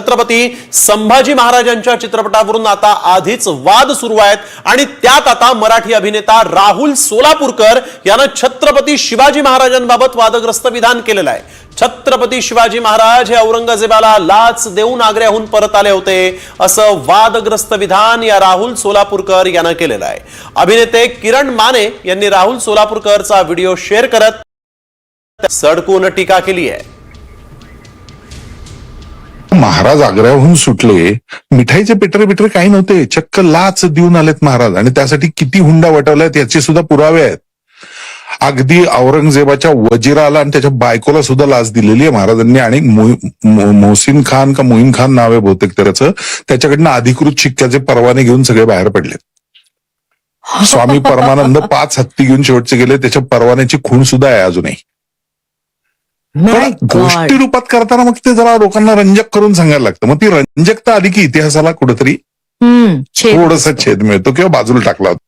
छत्रपती संभाजी महाराजांच्या चित्रपटावरून आता आधीच वाद सुरू आहेत आणि त्यात आता मराठी अभिनेता राहुल सोलापूरकर यानं छत्रपती शिवाजी महाराजांबाबत वादग्रस्त विधान केलेलं आहे। छत्रपती शिवाजी महाराज हे औरंगजेबाला लाच देऊन आग्र्याहून परत आले होते असं वादग्रस्त विधान या राहुल सोलापूरकर यानं केलेलं आहे। अभिनेते किरण माने यांनी राहुल सोलापूरकरचा व्हिडिओ शेअर करत सडकून टीका केली आहे। महाराज आग्र्याहून सुटले, मिठाईचे पेटरे काही नव्हते, चक्क लाच देऊन आलेत महाराज आणि त्यासाठी किती हुंडा वटवलाय याचे सुद्धा पुरावे आहेत। अगदी औरंगजेबाच्या वजीराला आणि त्याच्या बायकोला सुद्धा लाच दिलेली आहे महाराजांनी आणि मोहसिन खान का मोहीन खान नाव आहे बहुतेक त्याचं, त्याच्याकडनं अधिकृत शिक्क्याचे परवाने घेऊन सगळे बाहेर पडले। स्वामी परमानंद 5 हत्ती घेऊन शेवटचे गेले, त्याच्या परवान्याची खूण सुद्धा आहे अजूनही। गोष्टी रूपात करताना मग ते जरा लोकांना रंजक करून सांगायला लागतं, मग ती रंजकता आली की इतिहासाला कुठेतरी थोडासा छेद मिळतो किंवा बाजूला टाकला होता।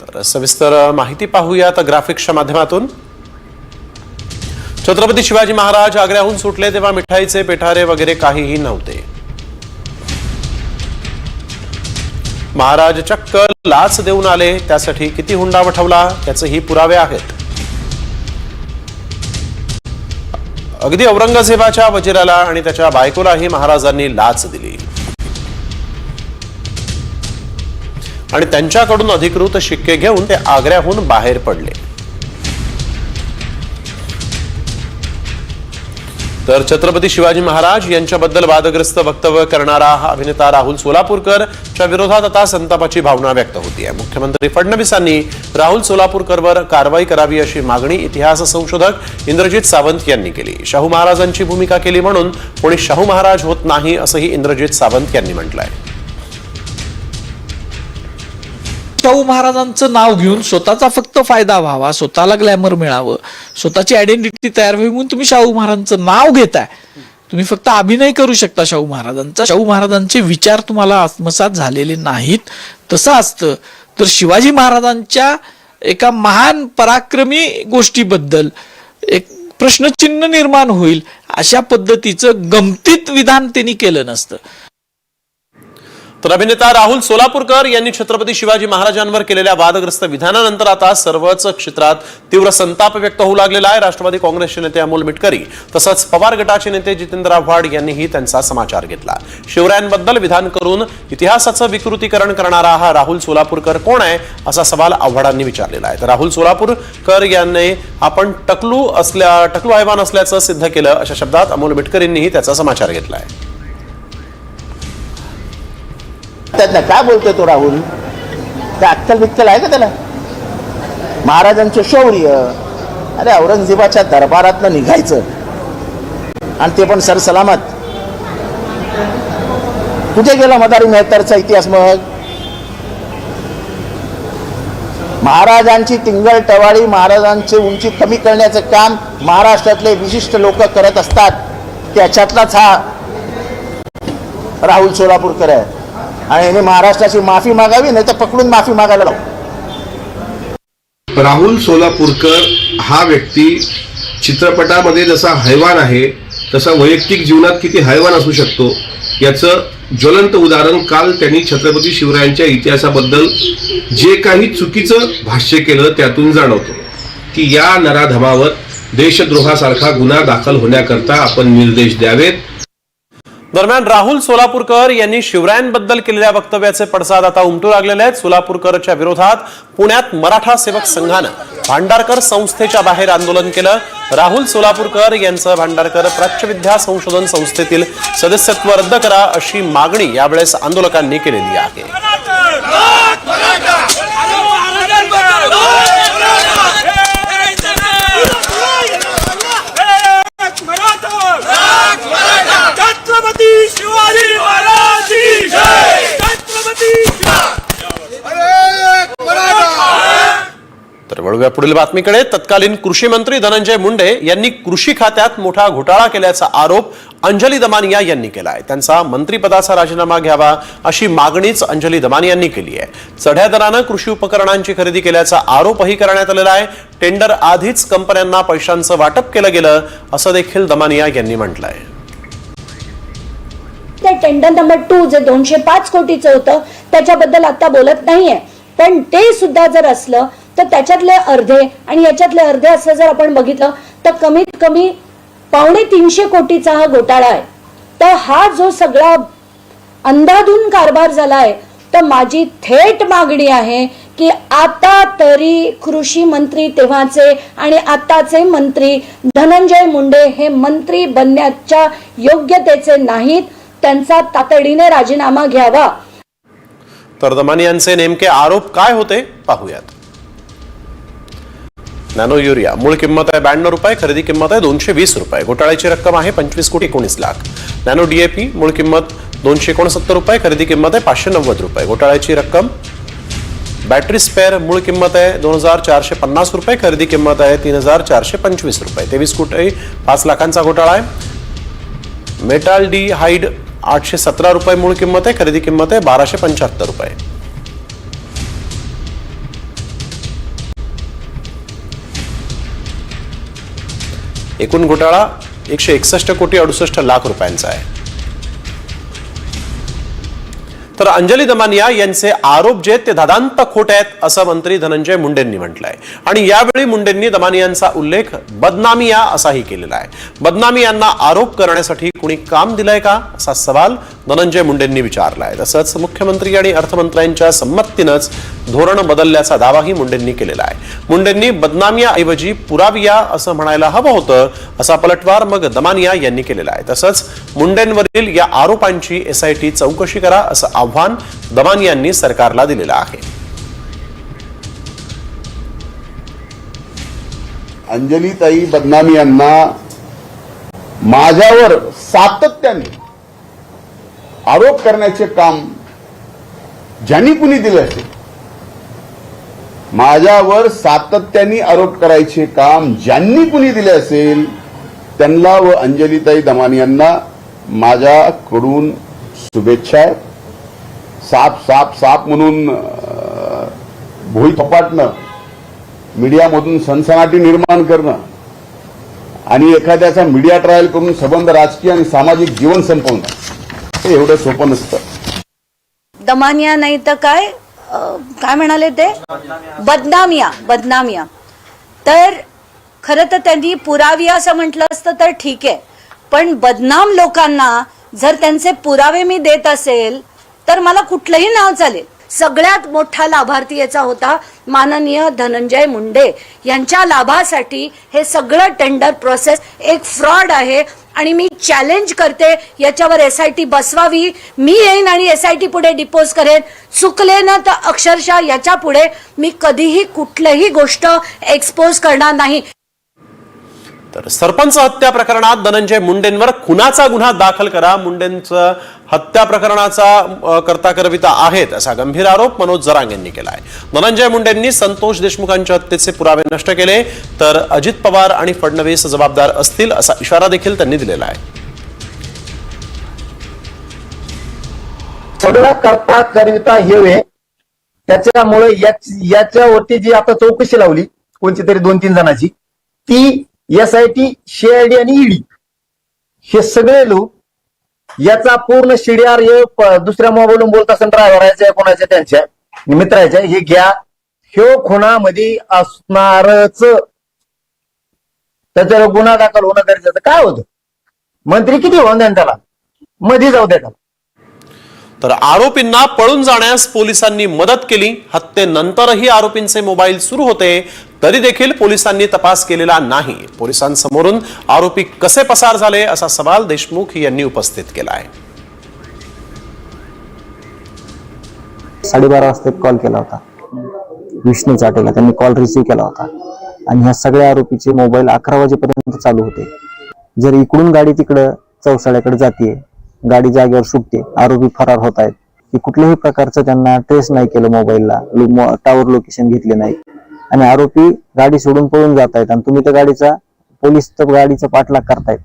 तर सविस्तर माहिती पाहूयात ग्राफिक्सच्या माध्यमातून। छत्रपती शिवाजी महाराज आग्र्याहून सुटले तेव्हा मिठाईचे पेठारे वगैरे काहीही नव्हते। महाराज चक्क लाच देऊन आले, त्यासाठी किती हुंडा वठवला त्याचेही पुरावे आहेत। अगदी औरंगजेबाच्या वजीराला आणि त्याच्या बायकोलाही महाराजांनी लाच दिली आणि त्यांच्याकडून अधिकृत शिक्के घेऊन ते आग्र्याहून बाहेर पडले। तर छत्रपती शिवाजी महाराज यांच्याबद्दल वादग्रस्त वक्तव्य करणारा हा अभिनेता राहुल सोलापूरकरच्या विरोधात आता संतापाची भावना व्यक्त होती आहे। मुख्यमंत्री फडणवीसांनी राहुल सोलापूरकरवर कारवाई करावी अशी मागणी इतिहास संशोधक इंद्रजित सावंत यांनी केली। शाहू महाराजांची भूमिका केली म्हणून कोणी शाहू महाराज होत नाही असंही इंद्रजित सावंत यांनी म्हटलंय। शाहू महाराजांचं नाव घेऊन स्वतःचा फक्त फायदा व्हावा, स्वतःला ग्लॅमर मिळावं, स्वतःची आयडेंटिटी तयार व्हावी म्हणून तुम्ही शाहू महाराजांचं नाव घेताय। तुम्ही फक्त अभिनय करू शकता शाहू महाराजांचा, शाहू महाराजांचे विचार तुम्हाला आत्मसात झालेले नाहीत। तसं असतं तर शिवाजी महाराजांच्या एका महान पराक्रमी गोष्टीबद्दल एक प्रश्नचिन्ह निर्माण होईल अशा पद्धतीचं गमतीत विधान त्यांनी केलं नसतं। तर अभिनेता राहुल सोलापूरकर यांनी छत्रपती शिवाजी महाराजांवर केलेल्या वादग्रस्त विधानानंतर आता सर्वच क्षेत्रात तीव्र संताप व्यक्त होऊ लागलेला आहे। राष्ट्रवादी काँग्रेसचे नेते अमोल मिटकरी तसंच पवार गटाचे नेते जितेंद्र आव्हाड यांनीही त्यांचा समाचार घेतला। शिवरायांबद्दल विधान करून इतिहासाचं विकृतीकरण करणारा हा राहुल सोलापूरकर कोण आहे असा सवाल आव्हाडांनी विचारलेला आहे। तर राहुल सोलापूरकर यांनी आपण टकलू हैवान असल्याचं सिद्ध केलं अशा शब्दात अमोल मिटकरींनीही त्याचा समाचार घेतलाय। त्यातनं काय बोलतोय तो राहुल? त्या अक्कल बिक्कल आहे का त्याला? महाराजांचे शौर्य, अरे औरंगजेबाच्या दरबारातनं निघायचं आणि ते पण सरसलामत। कुठे गेला मदारी मेहतरचा इतिहास? मग महाराजांची टिंगल टवाळी, महाराजांची उंची कमी करण्याचं काम महाराष्ट्रातले विशिष्ट लोक करत असतात, त्याच्यातलाच हा राहुल सोलापूरकर आहे आणि याने महाराष्ट्राची माफी मागावी, नाही तर पकडून माफी मागायला लावू। राहुल सोलापूरकर हा व्यक्ती चित्रपटामध्ये जसा हैवान आहे तसा वैयक्तिक जीवनात किती हैवान असू शकतो याचं ज्वलंत उदाहरण काल त्यांनी छत्रपती शिवरायांच्या इतिहासाबद्दल जे काही चुकीचं भाष्य केलं त्यातून जाणवतो की या नराधमावर देशद्रोहासारखा गुन्हा दाखल होण्याकरता आपण निर्देश द्यावेत। दरम्यान राहुल सोलापूरकर यांनी शिवरायांबद्दल केलेल्या वक्तव्याचे पडसाद आता उमटू लागलेले आहेत। सोलापूरकरच्या विरोधात पुण्यात मराठा सेवक संघानं भांडारकर संस्थेच्या बाहेर आंदोलन केलं। राहुल सोलापूरकर यांचं भांडारकर प्राच्यविद्या संशोधन संस्थेतील सदस्यत्व रद्द करा अशी मागणी यावेळेस आंदोलकांनी केलेली आहे। तर वळूया पुढील बातमीकडे। तत्कालीन कृषी मंत्री धनंजय मुंडे यांनी कृषी खात्यात मोठा घोटाळा केल्याचा आरोप अंजली दमानिया यांनी केला आहे। त्यांचा मंत्रिपदाचा राजीनामा घ्यावा अशी मागणीच अंजली दमानिया यांनी केली आहे। चढ्या दराने कृषी उपकरणांची खरेदी केल्याचा आरोपही करण्यात आलेला आहे। टेंडर आधीच कंपन्यांना पैशांचं वाटप केलं गेलं असं देखील दमानिया यांनी म्हटलंय। टेंडर नंबर 2 जे 205 कोटीचं होतं त्याच्याबद्दल आता बोलत नाहीये, पण ते सुद्धा जर असलं तर त्याच्यातले अर्धे आणि याच्यातले अर्धे असं जर आपण बघितलं तर कमीत कमी 250 कोटीचा हा घोटाळा आहे. तर हा जो सगळा अंधाधुंद कारभार झालाय, तर माझी थेट मागणी आहे की आता तरी कृषी मंत्री तेव्हाचे आणि आताचे मंत्री धनंजय मुंडे हे मंत्री बनण्याच्या योग्यतेचे नाहीत, त्यांचा तातडीने राजीनामा घ्यावा. तर दमानी यांचे नेमके आरोप काय होते पाहूयात. नॅनो युरिया मूळ किंमत आहे 92 रुपये, खरेदी किंमत आहे 220 रुपये, घोटाळ्याची रक्कम आहे 25,19,00,000. नॅनो डीएपी मूळ किंमत 269 रुपये, खरेदी किंमत आहे 590 रुपये, घोटाळ्याची रक्कम. बॅटरी स्पेअर मूळ किंमत आहे 2,450 रुपये, खरेदी किंमत आहे 3,425 रुपये, 23 कोटी 5 लाखांचा घोटाळा आहे. मेटाल डी हाईड 817 रुपये मूळ किंमत आहे, खरेदी किंमत आहे 1,275 रुपये. एकूण घोटाळा 161 कोटी 68 लाख रुपयांचा आहे. तर अंजली दमानिया यांचे आरोप जे ते दादांत खोटे आहेत असं मंत्री धनंजय मुंडेंनी म्हटलंय. आणि यावेळी मुंडेंनी दमानियांचा उल्लेख बदनामिया असाही केलेला आहे. बदनामियांना आरोप करण्यासाठी कुणी काम दिलंय का असा सवाल धनंजय मुंडेंनी विचारलाय. तसंच मुख्यमंत्री आणि अर्थमंत्र्यांच्या संमतीनंच धोरण बदलल्याचा दावाही मुंडेंनी केलेला आहे. मुंडेंनी बदनामिया ऐवजी पुराविया असं म्हणायला हवं होतं असा पलटवार मग दमानिया यांनी केलेला आहे. तसंच मुंडेंवरील या आरोपांची SIT चौकशी करा असं आव्हान दमानियांनी सरकारला दिलेलं आहे. अंजलीताई बदनामी यांना माझ्यावर सातत्याने आरोप करण्याचे काम ज्यांनी कुणी दिले असेल, माझ्यावर सातत्याने आरोप करायचे काम ज्यांनी कुणी दिले असेल त्यांना व अंजलीताई दमानी यांना माझ्याकडून शुभेच्छा आहेत. साप साप साप म्हणून भोई थोपाटणं, मीडियामधून सनसनाटी निर्माण करणं आणि एखाद्याचा मीडिया ट्रायल करून संबंध राजकीय आणि सामाजिक जीवन संपवणं हे एवढं सोपं नसतं. दमानिया नाही तर काय म्हणाले ते, बदनामिया. तर खरं तर त्यांनी पुराविया असं म्हटलं असतं तर ठीक आहे, पण बदनाम लोकांना जर त्यांचे पुरावे मी देत असेल तर मला कुठलंही नाव चालेल. सगळ्यात मोठा लाभार्थी याचा होता माननीय धनंजय मुंडे. यांच्या लाभासाठी हे सगळं टेंडर प्रोसेस एक फ्रॉड आहे आणि मी चॅलेंज करते याच्यावर SIT बसवावी. मी येईन आणि SIT पुढे डिपोज करेन. चुकले ना तर अक्षरशः याच्या पुढे मी कधीही कुठलीही गोष्ट एक्सपोज करणार नाही. तर सरपंच हत्या प्रकरणात धनंजय मुंडेंवर खुनाचा गुन्हा दाखल करा, मुंडेंचं हत्या प्रकरणाचा करता करविता आहेत असा गंभीर आरोप मनोज जरांग यांनी केला आहे. धनंजय मुंडेंनी संतोष देशमुखांच्या हत्येचे पुरावे नष्ट केले तर अजित पवार आणि फडणवीस जबाबदार असतील असा इशारा देखील त्यांनी दिलेला आहे. सगळा करता करविता हे त्याच्यामुळे याच्यावरती जी आता चौकशी लावली कोणती तरी 2-3 जणांची, ती SIT, CID आणि ED हे सगळे लोक याचा पूर्ण CDR दुसऱ्या मोबाईलवरून बोलत असताना ड्रायव्हराच्या कोणाच्या त्यांच्या मित्राच्या हे घ्या, ह्यो खुनामध्ये असणारच, त्याच्यावर गुन्हा दाखल होणं गरजेचं. काय होतं, मंत्री किती होऊन द्या त्याला, मध्ये जाऊ द्या. तर आरोपींना पळून जाण्यास पोलिसांनी मदत केली. हत्येनंतरही आरोपींचे मोबाईल सुरू होते तरी देखील पोलिसांनी तपास केलेला नाही. पोलिसांसमोरून आरोपी कसे पसार झाले असा सवाल देशमुख यांनी उपस्थित केला आहे. 12:30 वाजता कॉल केला होता विष्णू चाटेला, त्यांनी कॉल रिसीव्ह केला होता आणि ह्या सगळ्या आरोपीचे मोबाईल 11 वाजेपर्यंत चालू होते. जर इकडून गाडी तिकडं चौसाळ्याकडे जाते, गाडी जागेवर सुटते, आरोपी फरार होत आहेत, की कुठल्याही प्रकारचं त्यांना ट्रेस नाही केलं, मोबाईलला टावर लोकेशन घेतले नाही आणि आरोपी गाडी सोडून पळून जात आहेत आणि तुम्ही त्या पोलीस तर गाडीचा पाठलाग करतायत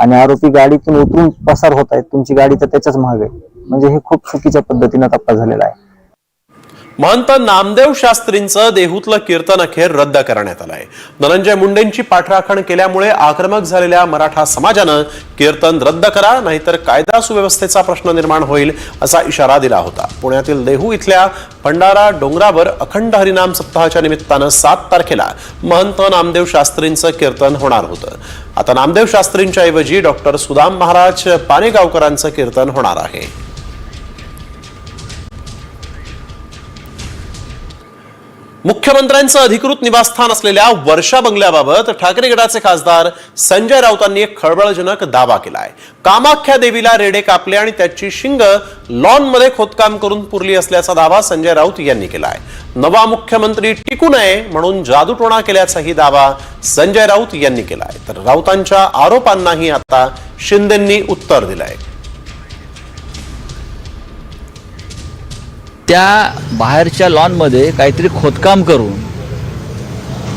आणि आरोपी गाडीतून उतरून पसार होत आहेत, तुमची गाडी तर त्याच्याच मागे. म्हणजे हे खूप चुकीच्या पद्धतीने तपास झालेला आहे. महंत नामदेव शास्त्रींचं देहूतलं कीर्तन अखेर रद्द करण्यात आलंय. धनंजय मुंडेंची पाठराखण केल्यामुळे आक्रमक झालेल्या मराठा समाजानं कीर्तन रद्द करा नाहीतर कायदा सुव्यवस्थेचा प्रश्न निर्माण होईल असा इशारा दिला होता. पुण्यातील देहू इथल्या भंडारा डोंगरावर अखंड हरिनाम सप्ताहाच्या निमित्तानं 7 तारखेला महंत नामदेव शास्त्रींचं कीर्तन होणार होतं. आता नामदेव शास्त्रींच्या ऐवजी डॉक्टर सुदाम महाराज पानेगावकरांचं कीर्तन होणार आहे. मुख्यमंत्र्यांचं अधिकृत निवासस्थान असलेल्या वर्षा बंगल्याबाबत ठाकरे गटाचे खासदार संजय राऊतांनी एक खळबळजनक दावा केलाय. कामाख्या देवीला रेडे कापले आणि त्याची शिंग लॉनमध्ये खोदकाम करून पुरली असल्याचा दावा संजय राऊत यांनी केलाय. नवा मुख्यमंत्री टिकू नये म्हणून जादूटोणा केल्याचाही दावा संजय राऊत यांनी केलाय. तर राऊतांच्या आरोपांनाही आता शिंदेंनी उत्तर दिलंय. त्या बाहेरच्या लॉनमध्ये काहीतरी खोदकाम करून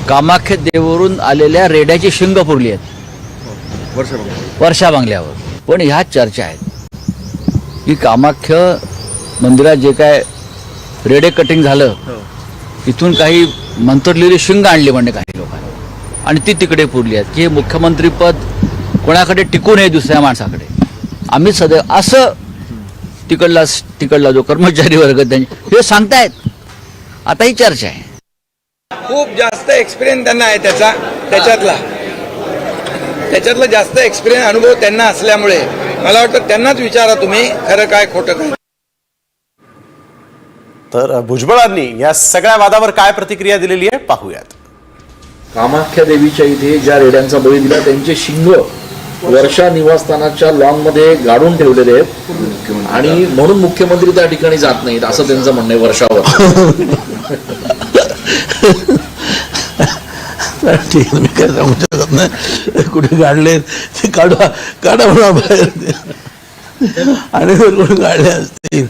कामाख्या देवीवरून आलेल्या रेड्याची शिंग पुरली आहेत वर्षा बंगल्यावर. पण ह्या चर्चा आहेत की कामाख्या मंदिरात जे काय रेडे कटिंग झालं तिथून काही मंतरलेली शिंग आणली म्हणजे काही लोकांनी आणि ती तिकडे पुरली आहेत की हे मुख्यमंत्रीपद कोणाकडे टिकू नये दुसऱ्या माणसाकडे. आम्ही सदैव असं तिकडला जो कर्मचारी वर्ग त्यांनी हे सांगतायत. आता ही चर्चा आहे. खूप जास्त एक्सपिरियन्स त्यांना आहे त्याच्यातला जास्त एक्सपिरियन्स अनुभव त्यांना असल्यामुळे मला वाटतं त्यांनाच विचारा तुम्ही खरं काय खोटं काय. तर भुजबळांनी या सगळ्या वादावर काय प्रतिक्रिया दिलेली आहे पाहूयात. कामाख्या देवीच्या इथे ज्या रेड्यांचा बळी दिला त्यांचे शिंग वर्षा निवासस्थानाच्या लॉन मध्ये गाडून ठेवलेले आहेत आणि म्हणून मुख्यमंत्री त्या ठिकाणी जात नाहीत असं त्यांचं म्हणणं आहे. वर्षावर ठीक मी काय सांगू शकत नाही. कुठे काढले ते काढा म्हणा बाहेर आणि कोणी काढले असतील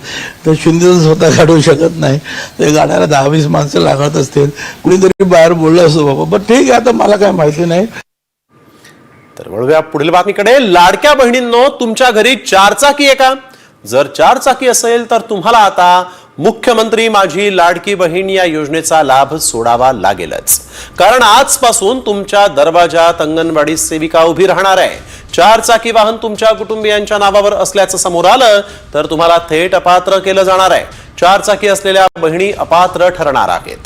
तर शिंदे स्वतः काढू शकत नाही. ते गाण्याला 10-20 माणसं लागत असतील. कुणीतरी बाहेर बोललं असतो बाबा. पण ठीक आहे आता मला काय माहिती नाही. तर वळूया पुढील बातमीकडे. लाडक्या बहिणींनो तुमच्या घरी 4 चाकी आहे का? जर 4 चाकी असेल तर तुम्हाला आता मुख्यमंत्री माझी लाडकी बहीण या योजनेचा लाभ सोडावा लागेलच. कारण आजपासून तुमच्या दरवाजात अंगणवाडी सेविका उभी राहणार आहे. 4 चाकी वाहन तुमच्या कुटुंबियांच्या नावावर असल्याचं समोर आलं तर तुम्हाला थेट अपात्र केलं जाणार आहे. 4 चाकी असलेल्या बहिणी अपात्र ठरणार आहेत.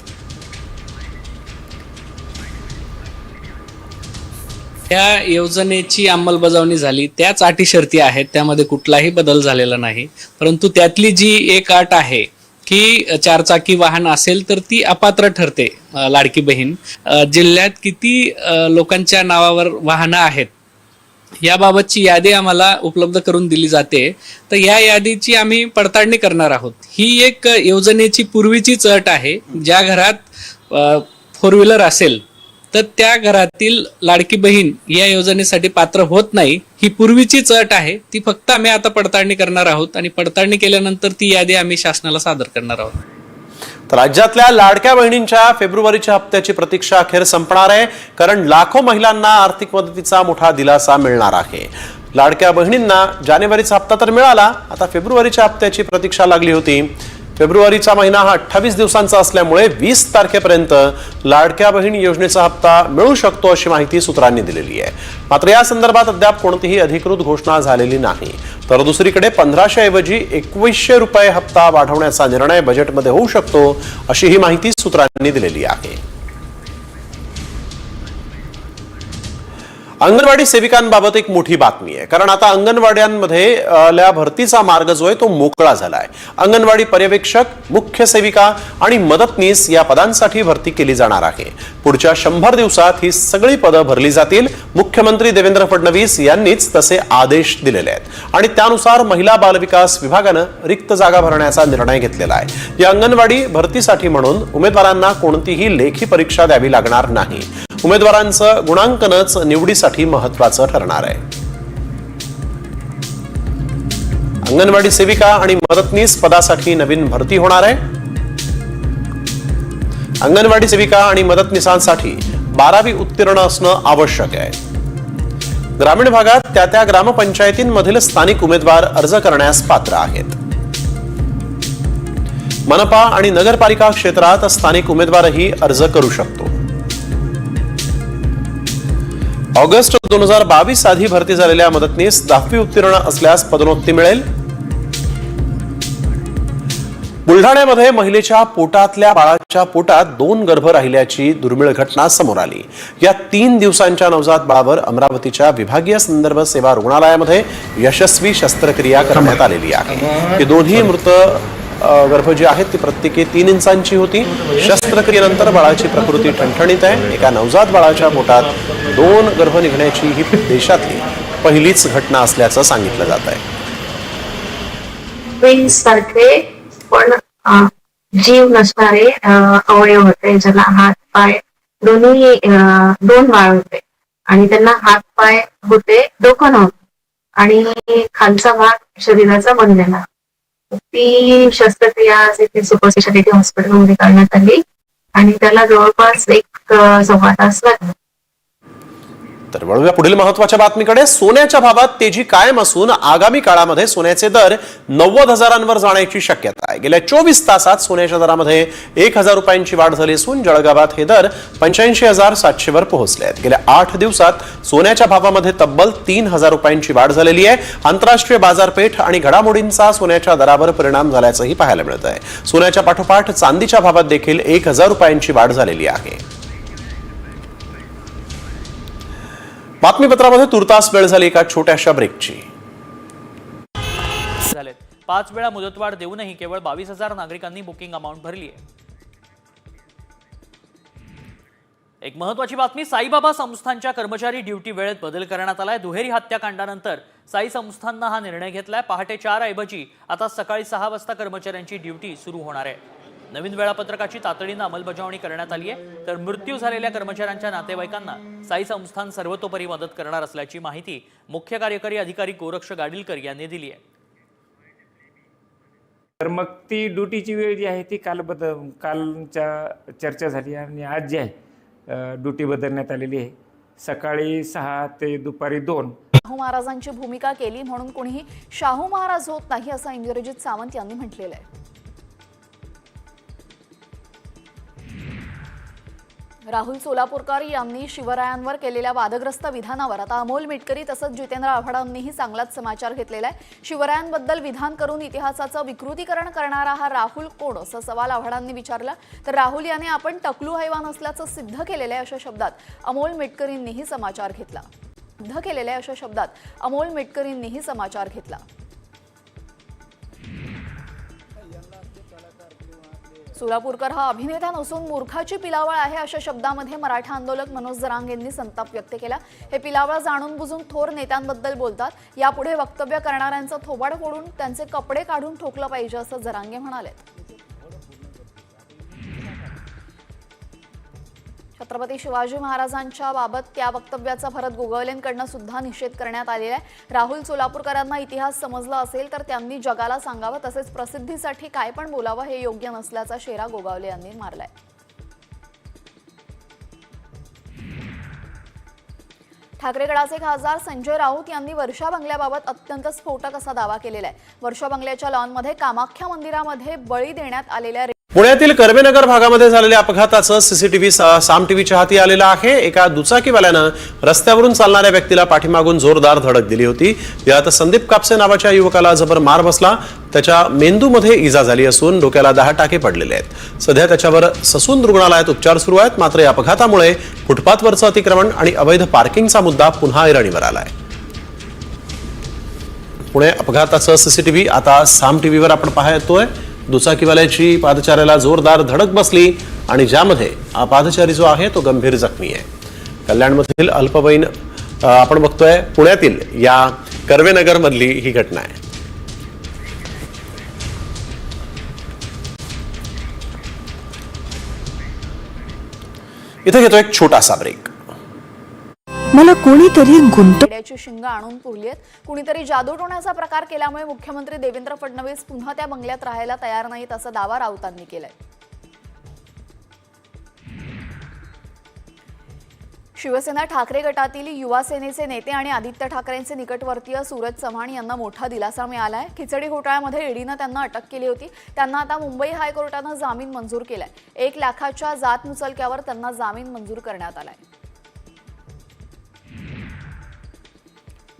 त्या योजनेची अंमलबजावणी झाली, त्याच अटी शर्ती आहेत, त्यामध्ये कुठलाही बदल झालेला नाही. परंतु त्यातली जी एक अट आहे की 4 चाकी वाहन असेल तर ती अपात्र ठरते लाडकी बहीण. जिल्ह्यात किती लोकांच्या नावावर वाहनं आहेत याबाबतची यादी आम्हाला उपलब्ध करून दिली जाते. तर या यादीची आम्ही पडताळणी करणार आहोत. ही एक योजनेची पूर्वीचीच अट आहे. ज्या घरात 4 व्हीलर असेल तर त्या घरातील लाडकी बहीण या योजनेसाठी पात्र होत नाही. ही पूर्वीचीच अट आहे. ती फक्त आम्ही आता पडताळणी करणार आहोत आणि पडताळणी केल्यानंतर ती यादी आम्ही शासनाला सादर करणार आहोत. तर राज्यातल्या लाडक्या बहिणींच्या फेब्रुवारीच्या हप्त्याची प्रतीक्षा अखेर संपणार आहे. कारण लाखो महिलांना आर्थिक मदतीचा मोठा दिलासा मिळणार आहे. लाडक्या बहिणींना जानेवारीचा हप्ता तर मिळाला, आता फेब्रुवारीच्या हप्त्याची प्रतीक्षा लागली होती. फेब्रुवारीचा महिना हा 28 दिवसांचा असल्यामुळे 20 तारखेपर्यंत लाडक्या बहीण योजनेचा हप्ता मिळू शकतो अशी माहिती सूत्रांनी दिलेली आहे. मात्र या संदर्भात अद्याप कोणतीही अधिकृत घोषणा झालेली नाही. तर दुसरीकडे 1500 ऐवजी 2100 रुपये हप्ता वाढवण्याचा निर्णय बजेटमध्ये होऊ शकतो अशी ही माहिती सूत्रांनी दिलेली आहे. अंगणवाडी सेविकांबाबत एक मोठी बातमी आहे. कारण आता अंगणवाड्यांमध्ये भरतीचा मार्ग जो आहे तो मोकळा झालाय. अंगणवाडी पर्यवेक्षक, मुख्य सेविका आणि मदतनीस या पदांसाठी भरती केली जाणार आहे. पुढच्या 100 दिवसात ही सगळी पदं भरली जातील. मुख्यमंत्री देवेंद्र फडणवीस यांनीच तसे आदेश दिलेले आहेत आणि त्यानुसार महिला बालविकास विभागानं रिक्त जागा भरण्याचा निर्णय घेतलेला आहे. या अंगणवाडी भरतीसाठी म्हणून उमेदवारांना कोणतीही लेखी परीक्षा द्यावी लागणार नाही. उमेदवारांचं गुणांकनच निवडीसाठी महत्त्वाचं ठरणार आहे. अंगणवाडी सेविका आणि मदतनीस पदासाठी नवीन भरती होणार आहे. अंगणवाडी सेविका आणि मदतनीसांसाठी 12वी उत्तीर्ण असणं आवश्यक आहे. ग्रामीण भागात त्या ग्रामपंचायतींमधील स्थानिक उमेदवार अर्ज करण्यास पात्र आहेत. मनपा आणि नगरपालिका क्षेत्रात स्थानिक उमेदवारही अर्ज करू शकतो. ऑगस्ट 2022 आधी भरती झालेल्या मदतनीस 10वी उत्तीर्ण असल्यास पदोन्नती मिळेल. बुलढाण्यामध्ये महिलेच्या पोटातल्या बाळाच्या पोटात 2 गर्भ राहिल्याची दुर्मिळ घटना समोर आली. या 3 दिवसांच्या नवजात बाळावर अमरावतीच्या विभागीय संदर्भ सेवा रुग्णालयामध्ये यशस्वी शस्त्रक्रिया करण्यात आलेली आहे. ही दोन्ही मृत गर्भ जी आहेत ती प्रत्येकी 3 इंचांची होती. शस्त्रक्रियेनंतर बाळाची प्रकृती ठणठणीत आहे. एका नवजात बाळाच्या पोटात 2 गर्भ निघण्याची ही देशातली पहिलीच घटना असल्याचं सांगितलं जात आहे. पण जीव नसणारे अवयव होते, ज्याला हात पाय दोन्ही 2 बाळ होते आणि त्यांना हात पाय होते, डोकं नव्हतं आणि खालचा भाग शरीराचा बनलेला. ती शस्त्रक्रिया सुपर स्पेशालिटी हॉस्पिटलमध्ये करण्यात आली आणि त्याला जवळपास 1-1.25 तास लागले. तर वळूया पुढील महत्वाच्या बातमीकडे. सोन्याच्या भावात तेजी कायम असून आगामी काळामध्ये सोन्याचे दर 90,000 जाण्याची शक्यता आहे. गेल्या 24 तासात सोन्याच्या दरामध्ये 1,000 रुपयांची वाढ झाली असून जळगावात हे दर 85,700 वर पोहोचले आहेत. गेल्या 8 दिवसात सोन्याच्या भावामध्ये तब्बल 3,000 रुपयांची वाढ झालेली आहे. आंतरराष्ट्रीय बाजारपेठ आणि घडामोडींचा सोन्याच्या दरावर परिणाम झाल्याचंही पाहायला मिळत आहे. सोन्याच्या पाठोपाठ चांदीच्या भावात देखील 1,000 रुपयांची वाढ झालेली आहे. बातमीपत्रामध्ये तुर्तास वेळ झाली एका छोट्याशा ब्रेकची. 5 वेळा मुदतवाढ देऊनही केवळ 22,000 नागरिकांनी बुकिंग अमाउंट भरली आहे. एक महत्वाची बातमी. साईबाबा संस्थानच्या कर्मचारी ड्युटी वेळेत बदल करण्यात आलाय. दुहेरी हत्याकांडानंतर साई संस्थाननं हा निर्णय घेतलाय. पहाटे 4 ऐवजी आता सकाळी 6 वाजता कर्मचाऱ्यांची ड्युटी सुरू होणार आहे. नवीन वेळापत्रकाची तातडीनं अंमलबजावणी करण्यात आली आहे. तर मृत्यू झालेल्या कर्मचाऱ्यांच्या नातेवाईकांना साई संस्थान सर्वतोपरी मदत करणार असल्याची माहिती मुख्य कार्यकारी अधिकारी गोरक्ष गाडीलकर यांनी दिली आहे. तर मग ती ड्युटीची वेळ जी आहे ती कालच्या चर्चा झाली आणि आज जी आहे ड्युटी बदलण्यात आलेली आहे. सकाळी 6 ते दुपारी 2. शाहू महाराजांची भूमिका केली म्हणून कोणीही शाहू महाराज होत नाही असं इंद्रजित सावंत यांनी म्हटलेलं आहे. राहुल सोलापूरकर यांनी शिवरायांवर केलेल्या वादग्रस्त विधानावर आता अमोल मिटकरी तसंच जितेंद्र आव्हाडांनीही चांगलाच समाचार घेतलेला आहे. शिवरायांबद्दल विधान करून इतिहासाचं विकृतीकरण करणारा हा राहुल कोण असा सवाल आव्हाडांनी विचारला. तर राहुल याने आपण टकलू हैवान असल्याचं सिद्ध केलेलं आहे अशा शब्दात अमोल मिटकरींनीही समाचार घेतला. सोलापूरकर हा अभिनेता नसून मूर्खाची पिलावळ आहे अशा शब्दामध्ये मराठा आंदोलक मनोज जरांगेंनी संताप व्यक्त केला. हे पिलावळ जाणून बुजून थोर नेत्यांबद्दल बोलतात. यापुढे वक्तव्य करणाऱ्यांचं थोबाड फोडून त्यांचे कपडे काढून ठोकलं पाहिजे असं जरांगे म्हणाले. छत्रपती शिवाजी महाराजांच्या बाबत त्या वक्तव्याचा भरत गोगावलेंकडून सुद्धा निषेध करण्यात आलेला आहे. राहुल सोलापूरकरांना इतिहास समजला असेल तर त्यांनी जगाला सांगावं तसेच प्रसिद्धीसाठी काय पण बोलावं हे योग्य नसल्याचा शेरा गोगावले यांनी मारलाय. ठाकरे गडाचे खासदार संजय राऊत यांनी वर्षा बंगल्याबाबत अत्यंत स्फोटक असा दावा केलेला आहे. वर्षा बंगल्याच्या लॉनमध्ये कामाख्या मंदिरामध्ये बळी देण्यात आलेल्या पुण्यातील कर्वेनगर भागामध्ये झालेल्या अपघाताचं सीसीटीव्ही साम टीव्हीच्या हाती आलेलं आहे. एका दुचाकीवाल्यानं रस्त्यावरून चालणाऱ्या व्यक्तीला पाठीमागून जोरदार धडक दिली होती. यात संदीप कापसे नावाच्या युवकाला जबर मार बसला. त्याच्या मेंदूमध्ये इजा झाली असून डोक्याला 10 टाके पडलेले आहेत. सध्या त्याच्यावर ससून रुग्णालयात उपचार सुरू आहेत. मात्र या अपघातामुळे फुटपाथवरचं अतिक्रमण आणि अवैध पार्किंगचा मुद्दा पुन्हा ऐरणीवर आलाय. पुणे अपघाताचं सीसीटीव्ही आता साम टीव्हीवर आपण पाहतोय. दुचाकीवाल्याची पादचाऱ्याला जोरदार धडक बसली आणि ज्यामध्ये पादचारी जो आहे तो गंभीर जखमी आहे. कल्याणमधील अल्पवयीन आपण बघतोय. पुण्यातील या कर्वेनगर मधली ही घटना आहे. इथे घेतो एक छोटासा ब्रेक. मला कोणीतरी गुंतवण्याची शिंग आणून पुरलीत. कुणीतरी जादूटोण्याचा प्रकार केल्यामुळे मुख्यमंत्री देवेंद्र फडणवीस पुन्हा त्या बंगल्यात राहायला तयार नाहीत असा दावा राऊतांनी केलाय. शिवसेना ठाकरे गटातील युवा सेनेचे नेते आणि आदित्य ठाकरेंचे निकटवर्तीय सूरज चव्हाण यांना मोठा दिलासा मिळालाय. खिचडी घोटाळ्यामध्ये ईडीनं त्यांना अटक केली होती. त्यांना आता मुंबई हायकोर्टानं जामीन मंजूर केलाय. 1 लाखाच्या जात मुचलक्यावर त्यांना जामीन मंजूर करण्यात आलाय.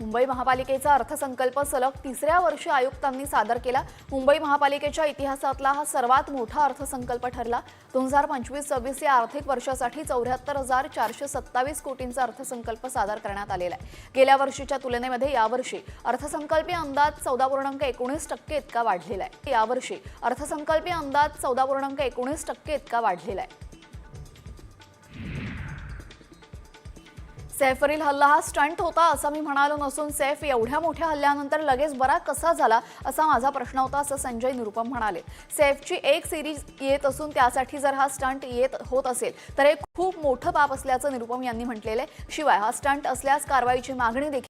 मुंबई महापालिकेचा अर्थसंकल्प सलग 3ऱ्या वर्षी आयुक्तांनी सादर केला. मुंबई महापालिकेच्या इतिहासातला हा सर्वात मोठा अर्थसंकल्प ठरला. 2025-26 या आर्थिक वर्षासाठी 74,427 कोटींचा अर्थसंकल्प सादर करण्यात आलेला आहे. गेल्या वर्षीच्या तुलनेमध्ये यावर्षी अर्थसंकल्पीय अंदाज 14.19% इतका वाढलेला आहे. यावर्षी अर्थसंकल्पीय अंदाज 14.19% इतका वाढलेला आहे. सैफवरील हल्ला हा स्टंट होता असं मी म्हणालो नसून सैफ एवढ्या मोठ्या हल्ल्यानंतर लगेच बरा कसा झाला असा माझा प्रश्न होता असं संजय निरुपम म्हणाले. सैफची एक सिरीज येत असून त्यासाठी जर हा स्टंट होत असेल तर हे खूप मोठं पाप असल्याचं निरुपम यांनी म्हटलेलं आहे. शिवाय हा स्टंट असल्यास कारवाईची मागणी देखील.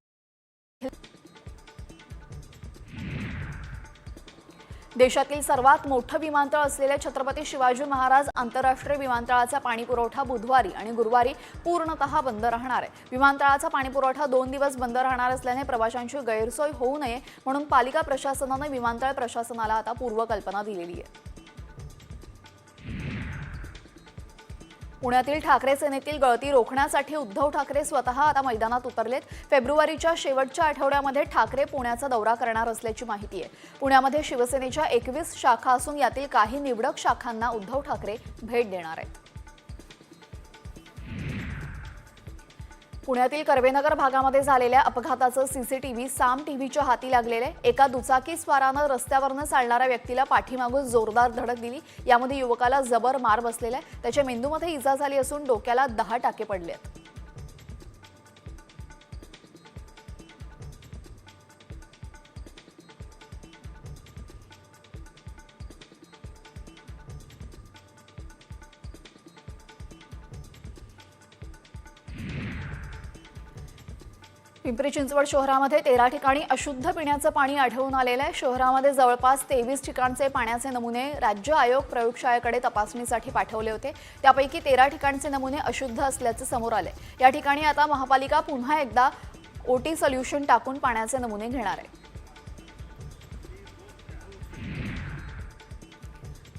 देशातील सर्वात मोठं विमानतळ असलेल्या छत्रपती शिवाजी महाराज आंतरराष्ट्रीय विमानतळाचा पाणीपुरवठा बुधवारी आणि गुरुवारी पूर्णतः बंद राहणार आहे. विमानतळाचा पाणीपुरवठा 2 दिवस बंद राहणार असल्याने प्रवाशांची गैरसोय होऊ नये म्हणून पालिका प्रशासनाने विमानतळ प्रशासनाला आता पूर्वकल्पना दिलेली आहे. पुण्यातील ठाकरे सेनेतील गळती रोखण्यासाठी उद्धव ठाकरे स्वतः आता मैदानात उतरलेत. फेब्रुवारीच्या शेवटच्या आठवड्यामध्ये ठाकरे पुण्याचा दौरा करणार असल्याची माहिती आहे. पुण्यामध्ये शिवसेनेच्या 21 शाखा असून यातील काही निवडक शाखांना उद्धव ठाकरे भेट देणार आहेत. पुण्यातील कर्वेनगर भागामध्ये झालेल्या अपघाताचं सीसीटीव्ही साम टीव्हीच्या हाती लागलेले. एका दुचाकी स्वारानं रस्त्यावरनं चालणाऱ्या व्यक्तीला पाठीमागून जोरदार धडक दिली. यामध्ये युवकाला जबर मार बसलेला आहे. त्याच्या मेंदूमध्ये इजा झाली असून डोक्याला 10 टाके पडले आहेत. पिंपरी चिंचवड शहरामध्ये 13 ठिकाणी अशुद्ध पिण्याचं पाणी आढळून आलेलं आहे. शहरामध्ये जवळपास 23 ठिकाणचे पाण्याचे नमुने राज्य आयोग प्रयोगशाळेकडे तपासणीसाठी पाठवले होते. त्यापैकी 13 ठिकाणचे नमुने अशुद्ध असल्याचे समोर आले. या ठिकाणी आता महापालिका पुन्हा एकदा ओटी सोल्युशन टाकून पाण्याचे नमुने घेणार आहे.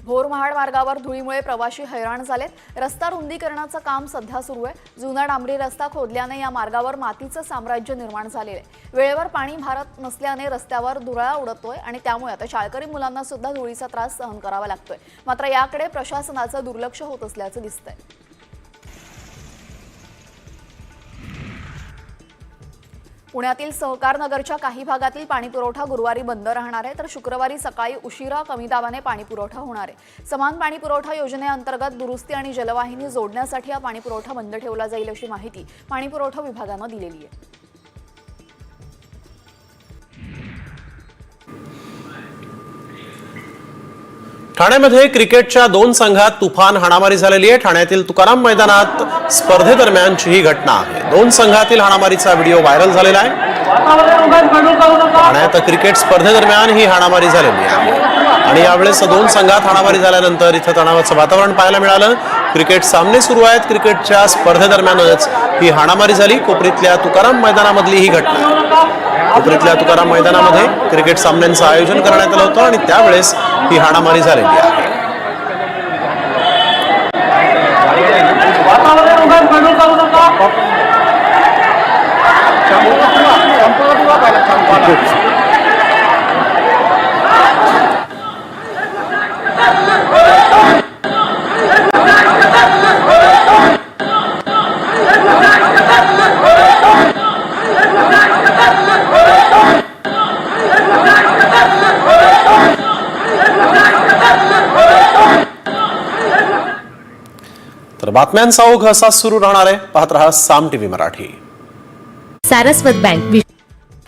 भोर महाड मार्गावर धुळीमुळे प्रवासी हैराण झालेत. रस्ता रुंदीकरणाचं काम सध्या सुरू आहे. जुना डांबरी रस्ता खोदल्याने या मार्गावर मातीचं साम्राज्य निर्माण झालेलं आहे. वेळेवर पाणी भरत नसल्याने रस्त्यावर धुळा उडतोय आणि त्यामुळे आता शाळकरी मुलांना सुद्धा धुळीचा त्रास सहन करावा लागतोय. मात्र याकडे प्रशासनाचं दुर्लक्ष होत असल्याचं दिसतंय. पुण्यातील सहकार नगरच्या काही भागातील पाणीपुरवठा गुरुवारी बंद राहणार आहे तर शुक्रवारी सकाळी उशिरा कमी दाबाने पाणीपुरवठा होणार आहे. समान पाणीपुरवठा योजनेअंतर्गत दुरुस्ती आणि जलवाहिनी जोडण्यासाठी हा पाणीपुरवठा बंद ठेवला जाईल अशी माहिती पाणीपुरवठा विभागानं दिलेली आहे. ठाण्यामध्ये क्रिकेटच्या 2 संघात तुफान हाणामारी झालेली आहे. ठाण्यातील तुकाराम मैदानात स्पर्धेदरम्यानची ही घटना आहे. 2 संघातील हाणामारीचा व्हिडिओ व्हायरल झालेला आहे. ठाण्यात क्रिकेट स्पर्धेदरम्यान ही हाणामारी झालेली आहे आणि यावेळेस 2 संघात हाणामारी झाल्यानंतर इथं तणावाचं वातावरण पाहायला मिळालं. क्रिकेट सामने सुरू आहेत. क्रिकेटच्या स्पर्धेदरम्यानच ही हाणामारी झाली. कोपरीतल्या तुकाराम मैदानामधली ही घटना. कोपरीतल्या तुकाराम मैदानामध्ये क्रिकेट सामन्यांचं आयोजन करण्यात आलं होतं आणि त्यावेळेस ही हाणामारी झालेली आहे. तर बातम्यांचा ओघ असाच सुरू राहणार आहे. पाहत रहा साम टीव्ही मराठी. सारस्वत बँक.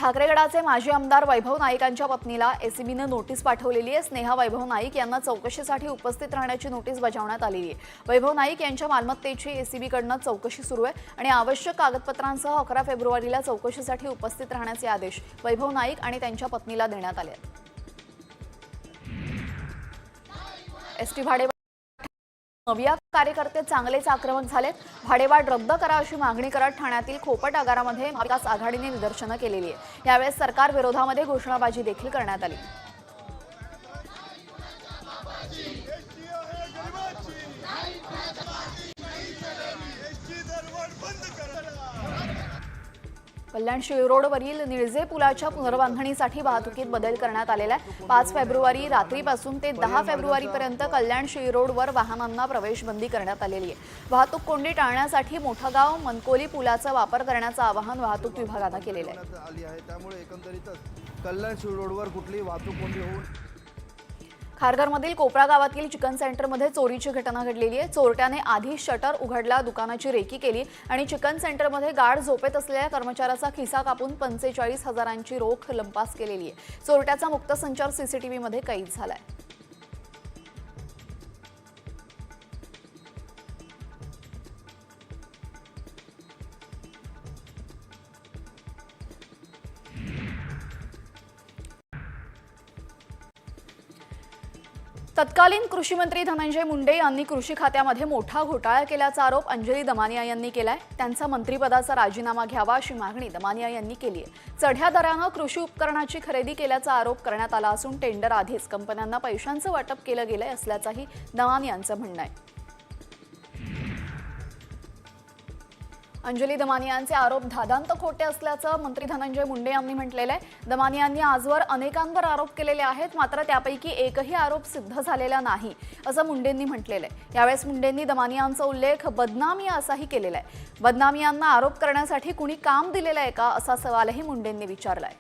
ठाकरे गटाचे माजी आमदार वैभव नाईकांच्या पत्नीला एसीबीने नोटीस पाठवलेली आहे. स्नेहा वैभव नाईक यांना चौकशीसाठी उपस्थित राहण्याची नोटीस बजावण्यात आलेली आहे. वैभव नाईक यांच्या मालमत्तेची एसीबीकडून चौकशी सुरू आहे आणि आवश्यक कागदपत्रांसह 11 फेब्रुवारीला चौकशीसाठी उपस्थित राहण्याचे आदेश वैभव नाईक आणि त्यांच्या पत्नीला देण्यात आले आहेत. एसटी भाडे नविया कार्यकर्ते चांगलेच आक्रमक झालेत. भाडेवाढ रद्द करा अशी मागणी करत ठाण्यातील खोपट आगारामध्ये महाविकास आघाडीने निदर्शनं केलेली आहे. यावेळेस सरकार विरोधामध्ये घोषणाबाजी देखील करण्यात आली. कल्याण शिळरोडवरील निळजे पुलाच्या पुनर्बांधणीसाठी वाहतुकीत बदल करण्यात आलेला आहे. 5 फेब्रुवारी रात्रीपासून ते 10 फेब्रुवारीपर्यंत कल्याण शिळरोडवर वाहनांना प्रवेशबंदी करण्यात आलेली आहे. वाहतूक कोंडी टाळण्यासाठी मोठगाव मनकोली पुलाचा वापर करण्याचं आवाहन वाहतूक विभागानं केलेलं आहे. त्यामुळे एकंदरीतच कल्याण शिळरोडवर कुठलीही वाहतूक कोंडी होऊन खारघरमधील कोपरा गावातील चिकन सेंटरमध्ये चोरीची घटना घडलेली आहे. चोरट्याने आधी शटर उघडला, दुकानाची रेकी केली आणि चिकन सेंटरमध्ये गाढ झोपेत असलेल्या कर्मचाऱ्याचा खिसा कापून 45,000ची रोख लंपास केलेली आहे. चोरट्याचा मुक्त संचार सीसीटीव्हीमध्ये कैद झालाय. तत्कालीन कृषी मंत्री धनंजय मुंडे यांनी कृषी खात्यामध्ये मोठा घोटाळा केल्याचा आरोप अंजली दमानिया यांनी केलाय. त्यांचा मंत्रिपदाचा राजीनामा घ्यावा अशी मागणी दमानिया यांनी केली आहे. चढ्या दरानं कृषी उपकरणाची खरेदी केल्याचा आरोप करण्यात आला असून टेंडर आधीच कंपन्यांना पैशांचं वाटप केलं गेलंय असल्याचंही दमानियांचं म्हणणं आहे. अंजली दमानियांचे आरोप धादांत खोटे असल्याचं मंत्री धनंजय मुंडे यांनी म्हटलेलं आहे. दमानियांनी आजवर अनेकांवर आरोप केलेले आहेत, मात्र त्यापैकी एकही आरोप सिद्ध झालेला नाही असं मुंडेंनी म्हटलेलं आहे. यावेळेस मुंडेंनी दमानियांचा उल्लेख बदनामी असाही केलेला आहे. बदनामियांना आरोप करण्यासाठी कुणी काम दिलेलं आहे का असा सवालही मुंडेंनी विचारलाय.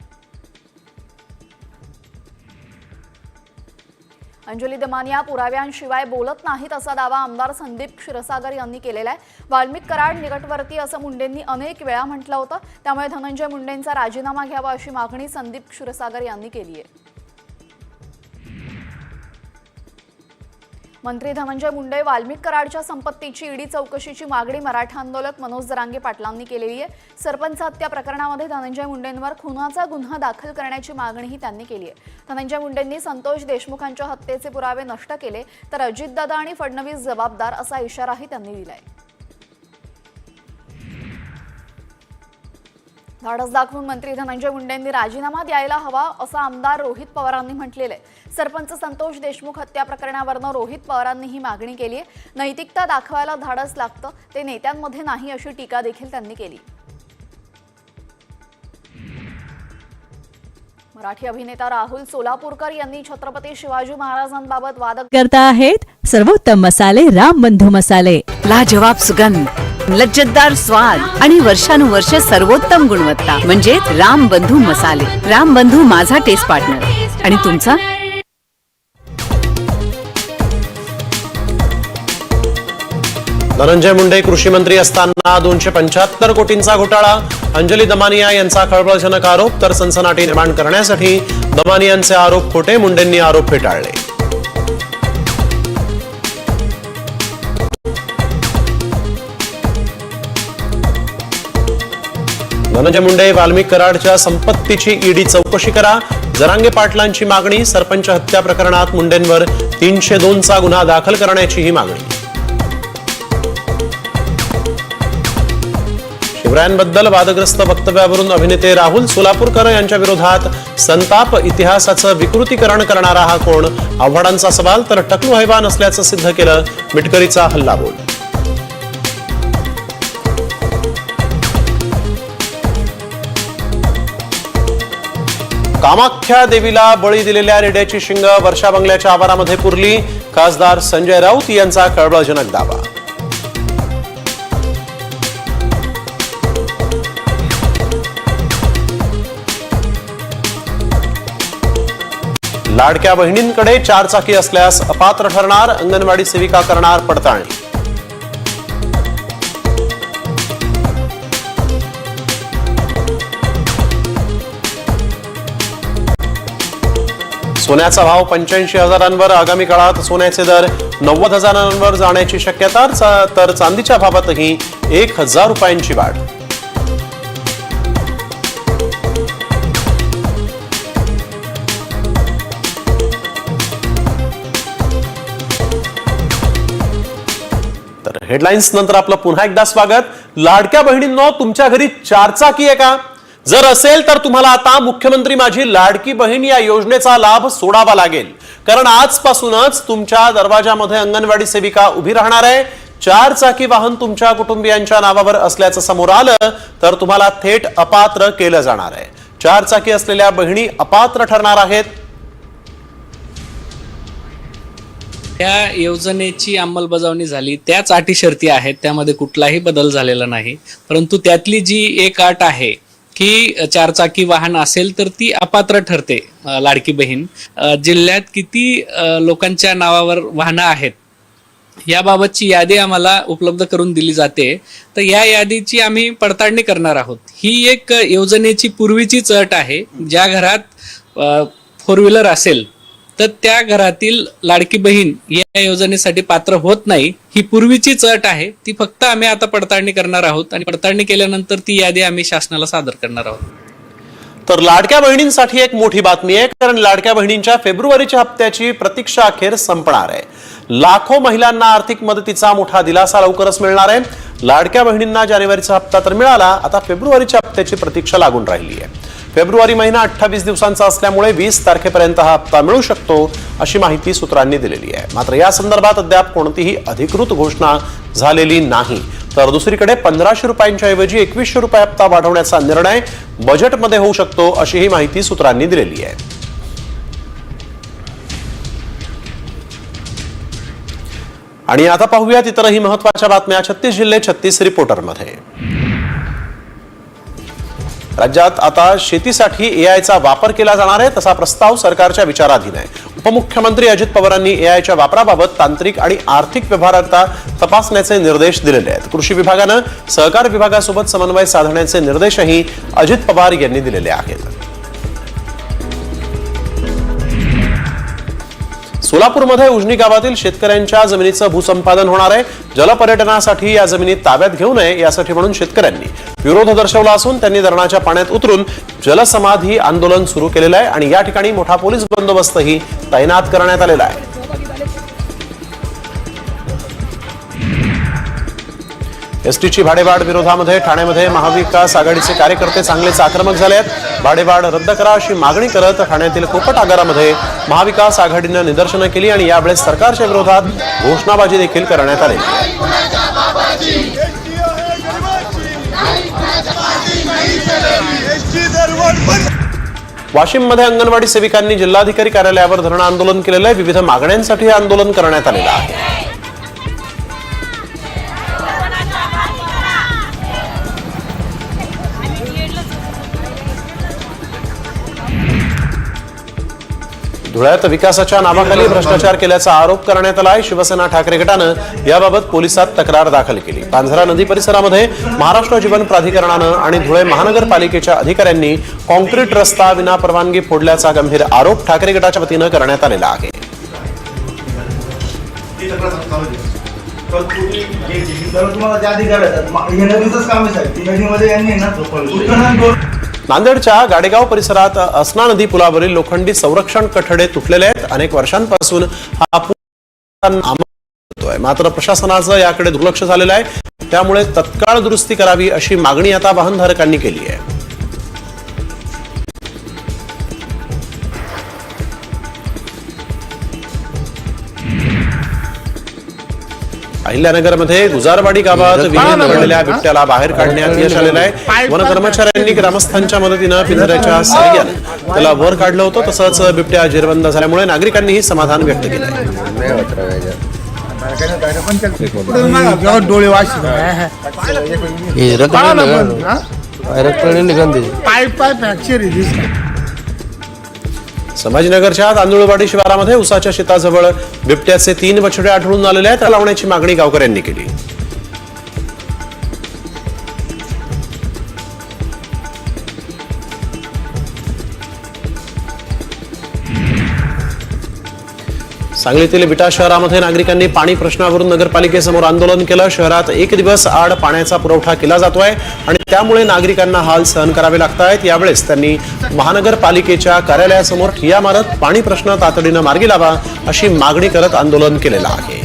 अंजली दमानिया पुराव्यांशिवाय बोलत नाहीत असा दावा आमदार संदीप क्षीरसागर यांनी केलेला आहे. वाल्मिक कराड निकटवर्ती असं मुंडेंनी अनेक वेळा म्हटलं होतं. त्यामुळे धनंजय मुंडेंचा राजीनामा घ्यावा अशी मागणी संदीप क्षीरसागर यांनी केली आहे. मंत्री धनंजय मुंडे वाल्मिक कराडच्या संपत्तीची ईडी चौकशीची मागणी मराठा आंदोलक मनोज जरांगे पाटलांनी केलेली आहे. सरपंच हत्या प्रकरणामध्ये धनंजय मुंडेंवर खुनाचा गुन्हा दाखल करण्याची मागणीही त्यांनी केली आहे. धनंजय मुंडेंनी संतोष देशमुखांच्या हत्येचे पुरावे नष्ट केले तर अजितदादा आणि फडणवीस जबाबदार असा इशाराही त्यांनी दिलाय. धाडस दाखवून मंत्री धनंजय मुंडेंनी राजीनामा द्यायला हवा असं आमदार रोहित पवारांनी म्हटलेलं आहे. सरपंच संतोष देशमुख हत्या प्रकरणावरनं रोहित पवारांनी ही मागणी केली आहे. नैतिकता दाखवायला धाडस लागतं, ते नेत्यांमध्ये नाही अशी टीका देखील त्यांनी केली. मराठी अभिनेता राहुल सोलापूरकर यांनी छत्रपती शिवाजी महाराजांबाबत वाद करता आहेत सर्वोत्तम मसाले रामबंधू मसाले. लाजवाब सुगंध, लज्जतदार स्वाद आणि वर्षानुवर्ष सर्वोत्तम गुणवत्ता म्हणजे रामबंधू मसाले. रामबंधू माझा टेस्ट पार्टनर. आणि तुमचा? धनंजय मुंडे कृषी मंत्री असताना 275 कोटींचा घोटाळा. अंजली दमानिया यांचा खळबळजनक आरोप तर सनसनाटी निर्माण करण्यासाठी दमानियांचे आरोप खोटे. मुंडेंनी आरोप फेटाळले. धनंजय मुंडे वाल्मिक कराडच्या संपत्तीची ईडी चौकशी करा. जरांगे पाटलांची मागणी. सरपंच हत्या प्रकरणात मुंडेंवर 302चा गुन्हा दाखल करण्याची ही मागणी. शिवरायांबद्दल वादग्रस्त वक्तव्यावरून अभिनेते राहुल सोलापूरकर यांच्या विरोधात संताप. इतिहासाचं विकृतीकरण करणारा हा कोण? आव्हाडांचा सवाल तर टकलू हैवान असल्याचं सिद्ध केलं मिटकरीचा हल्लाबोल. कामाख्या देवीला बळी दिलेल्या रेड्याची शिंग वर्षा बंगल्याच्या आवारामध्ये पुरली. खासदार संजय राऊत यांचा खळबळजनक दावा. लाडक्या बहिणींकडे 4 चाकी असल्यास अपात्र ठरणार. अंगणवाडी सेविका करणार पडताळणी. सोन्याचा भाव 85,000वर. आगामी काळात सोन्याचे दर 90,000वर जाण्याची शक्यता. तर चांदीच्या भावातही 1,000 रुपयांची वाढ. हेडलाईन्स नंतर आपलं पुन्हा एकदा स्वागत. लाडक्या बहिणींनो, तुमच्या घरी चारचाकी आहे का? जर असेल तर तुम्हाला आता मुख्यमंत्री माझी लाडकी बहीण या योजनेचा लाभ सोडावा लागेल, कारण आजपासूनच तुमच्या दरवाजामध्ये अंगणवाडी सेविका उभी राहणार आहे. चारचाकी वाहन तुमच्या कुटुंबियांच्या नावावर असल्याचं समोर आलं तर तुम्हाला थेट अपात्र केलं जाणार आहे. चारचाकी असलेल्या बहिणी अपात्र ठरणार आहेत. त्या योजनेची अंमलबजावणी झाली, त्याच अटी शर्ती आहेत, त्यामध्ये कुठलाही बदल झालेला नाही. परंतु त्यातली जी एक अट आहे की चारचाकी वाहन असेल तर ती अपात्र ठरते. लाडकी बहीण जिल्ह्यात किती लोकांच्या नावावर वाहनं आहेत याबाबतची यादी आम्हाला उपलब्ध करून दिली जाते. तर या यादीची आम्ही पडताळणी करणार आहोत. ही एक योजनेची पूर्वीचीच अट आहे. ज्या घरात 4 व्हीलर असेल तर त्या घरातील लाडकी बहीण या योजनेसाठी पात्र होत नाही. ही पूर्वीचीच अट आहे, ती फक्त आम्ही आता पडताळणी करणार आहोत आणि पडताळणी केल्यानंतर ती यादी आम्ही शासनाला सादर करणार आहोत. तर लाडक्या बहिणींसाठी एक मोठी बातमी आहे, कारण लाडक्या बहिणींच्या फेब्रुवारीच्या हप्त्याची प्रतीक्षा अखेर संपणार आहे. लाखो महिलांना आर्थिक मदतीचा मोठा दिलासा लवकरच मिळणार आहे. लाडक्या बहिणींना जानेवारीचा हप्ता तर मिळाला, आता फेब्रुवारीच्या हप्त्याची प्रतीक्षा लागून राहिली आहे. फेब्रुवारी महिना 28 दिवसांचा असल्यामुळे 20 तारखेपर्यंत हा हप्ता मिळू शकतो, अशी माहिती सूत्रांनी दिलेली आहे. मात्र या संदर्भात अद्याप कोणतीही अधिकृत घोषणा झालेली नाही. तर दुसरीकडे 1500 रुपयांच्या ऐवजी 2100 रुपये हप्ता वाढवण्याचा निर्णय बजेटमध्ये होऊ शकतो, अशी ही माहिती सूत्रांनी दिलेली आहे. आणि आता पाहूयात इतरही महत्त्वाच्या बातम्या 36 जिल्हे 36 रिपोर्टरमध्ये. राज्यात आता शेतीसाठी एआयचा वापर केला जाणार आहे, तसा प्रस्ताव सरकारच्या विचाराधीन आहे. उपमुख्यमंत्री अजित पवारांनी एआयच्या वापराबाबत तांत्रिक आणि आर्थिक व्यवहार्यता तपासण्याचे निर्देश दिलेले आहेत. कृषी विभागानं सहकार विभागासोबत समन्वय साधण्याचे निर्देशही अजित पवार यांनी दिलेले आहेत. सोलापूरमध्ये उजनी गावातील शेतकऱ्यांच्या जमिनीचं भूसंपादन होणार आहे. जलपर्यटनासाठी या जमिनी ताब्यात घेऊ नये यासाठी म्हणून शेतकऱ्यांनी विरोध दर्शवला असून त्यांनी धरणाच्या पाण्यात उतरून जलसमाधी आंदोलन सुरू केलेलं आहे आणि या ठिकाणी मोठा पोलीस बंदोबस्तही तैनात करण्यात आलेला आहे. एसटीची भाडेवाढ विरोधामध्ये ठाण्यामध्ये महाविकास आघाडीचे कार्यकर्ते चांगलेच आक्रमक झाले आहेत. भाडेवाढ रद्द करा अशी मागणी करत ठाण्यातील कोपट आगारामध्ये महाविकास आघाडीनं निदर्शनं केली आणि यावेळेस सरकारच्या विरोधात घोषणाबाजी देखील करण्यात आली. वाशिममध्ये अंगणवाडी सेविकांनी जिल्हाधिकारी कार्यालयावर धरणं आंदोलन केलेलं आहे. विविध मागण्यांसाठी हे आंदोलन करण्यात आलेलं आहे. धुळ्यात विकासाच्या नावाखाली भ्रष्टाचार केल्याचा आरोप करण्यात आला आहे. शिवसेना ठाकरे गटानं याबाबत पोलिसात तक्रार दाखल केली. पांझरा नदी परिसरामध्ये महाराष्ट्र जीवन प्राधिकरणानं आणि धुळे महानगरपालिकेच्या अधिकाऱ्यांनी कॉन्क्रीट रस्ता विना परवानगी फोडल्याचा गंभीर आरोप ठाकरे गटाच्या वतीनं करण्यात आलेला आहे. नांदेडच्या गाडेगाव परिसरात असना नदी पुलावरील लोखंडी संरक्षण कठडे तुटलेले आहेत. अनेक वर्षांपासून हा पूल होतोय, मात्र प्रशासनाचं याकडे दुर्लक्ष झालेलं आहे. त्यामुळे तत्काळ दुरुस्ती करावी अशी मागणी आता वाहनधारकांनी केली आहे. अहिल्यानगरमध्ये गुजारवाडी गावात विहिरीत पडलेल्या बिबट्याला बाहेर काढण्यात यश आलेलं आहे. वन कर्मचाऱ्यांनी ग्रामस्थांच्या मदतीनं पिंजऱ्याच्या साहाय्याने त्याला वर काढलं होतं. तसंच बिबट्या जेरबंद झाल्यामुळे नागरिकांनीही समाधान व्यक्त केलं आहे. संभाजीनगरच्या तांदुळवाडी शिवारामध्ये उसाच्या शेताजवळ बिबट्याचे 3 बछडे आढळून आलेले आहेत. त्याला लावण्याची मागणी गावकऱ्यांनी केली. सांगलीतील विटा शहरामध्ये नागरिकांनी पाणी प्रश्नावरून नगरपालिकेसमोर आंदोलन केलं. शहरात 1 दिवस आड पाण्याचा पुरवठा केला जातोय आणि त्यामुळे नागरिकांना हाल सहन करावे लागत आहेत. यावेळेस त्यांनी महानगरपालिकेच्या कार्यालयासमोर ठिय्या मारत पाणी प्रश्न तातडीनं मार्गी लावा अशी मागणी करत आंदोलन केलेलं आहे.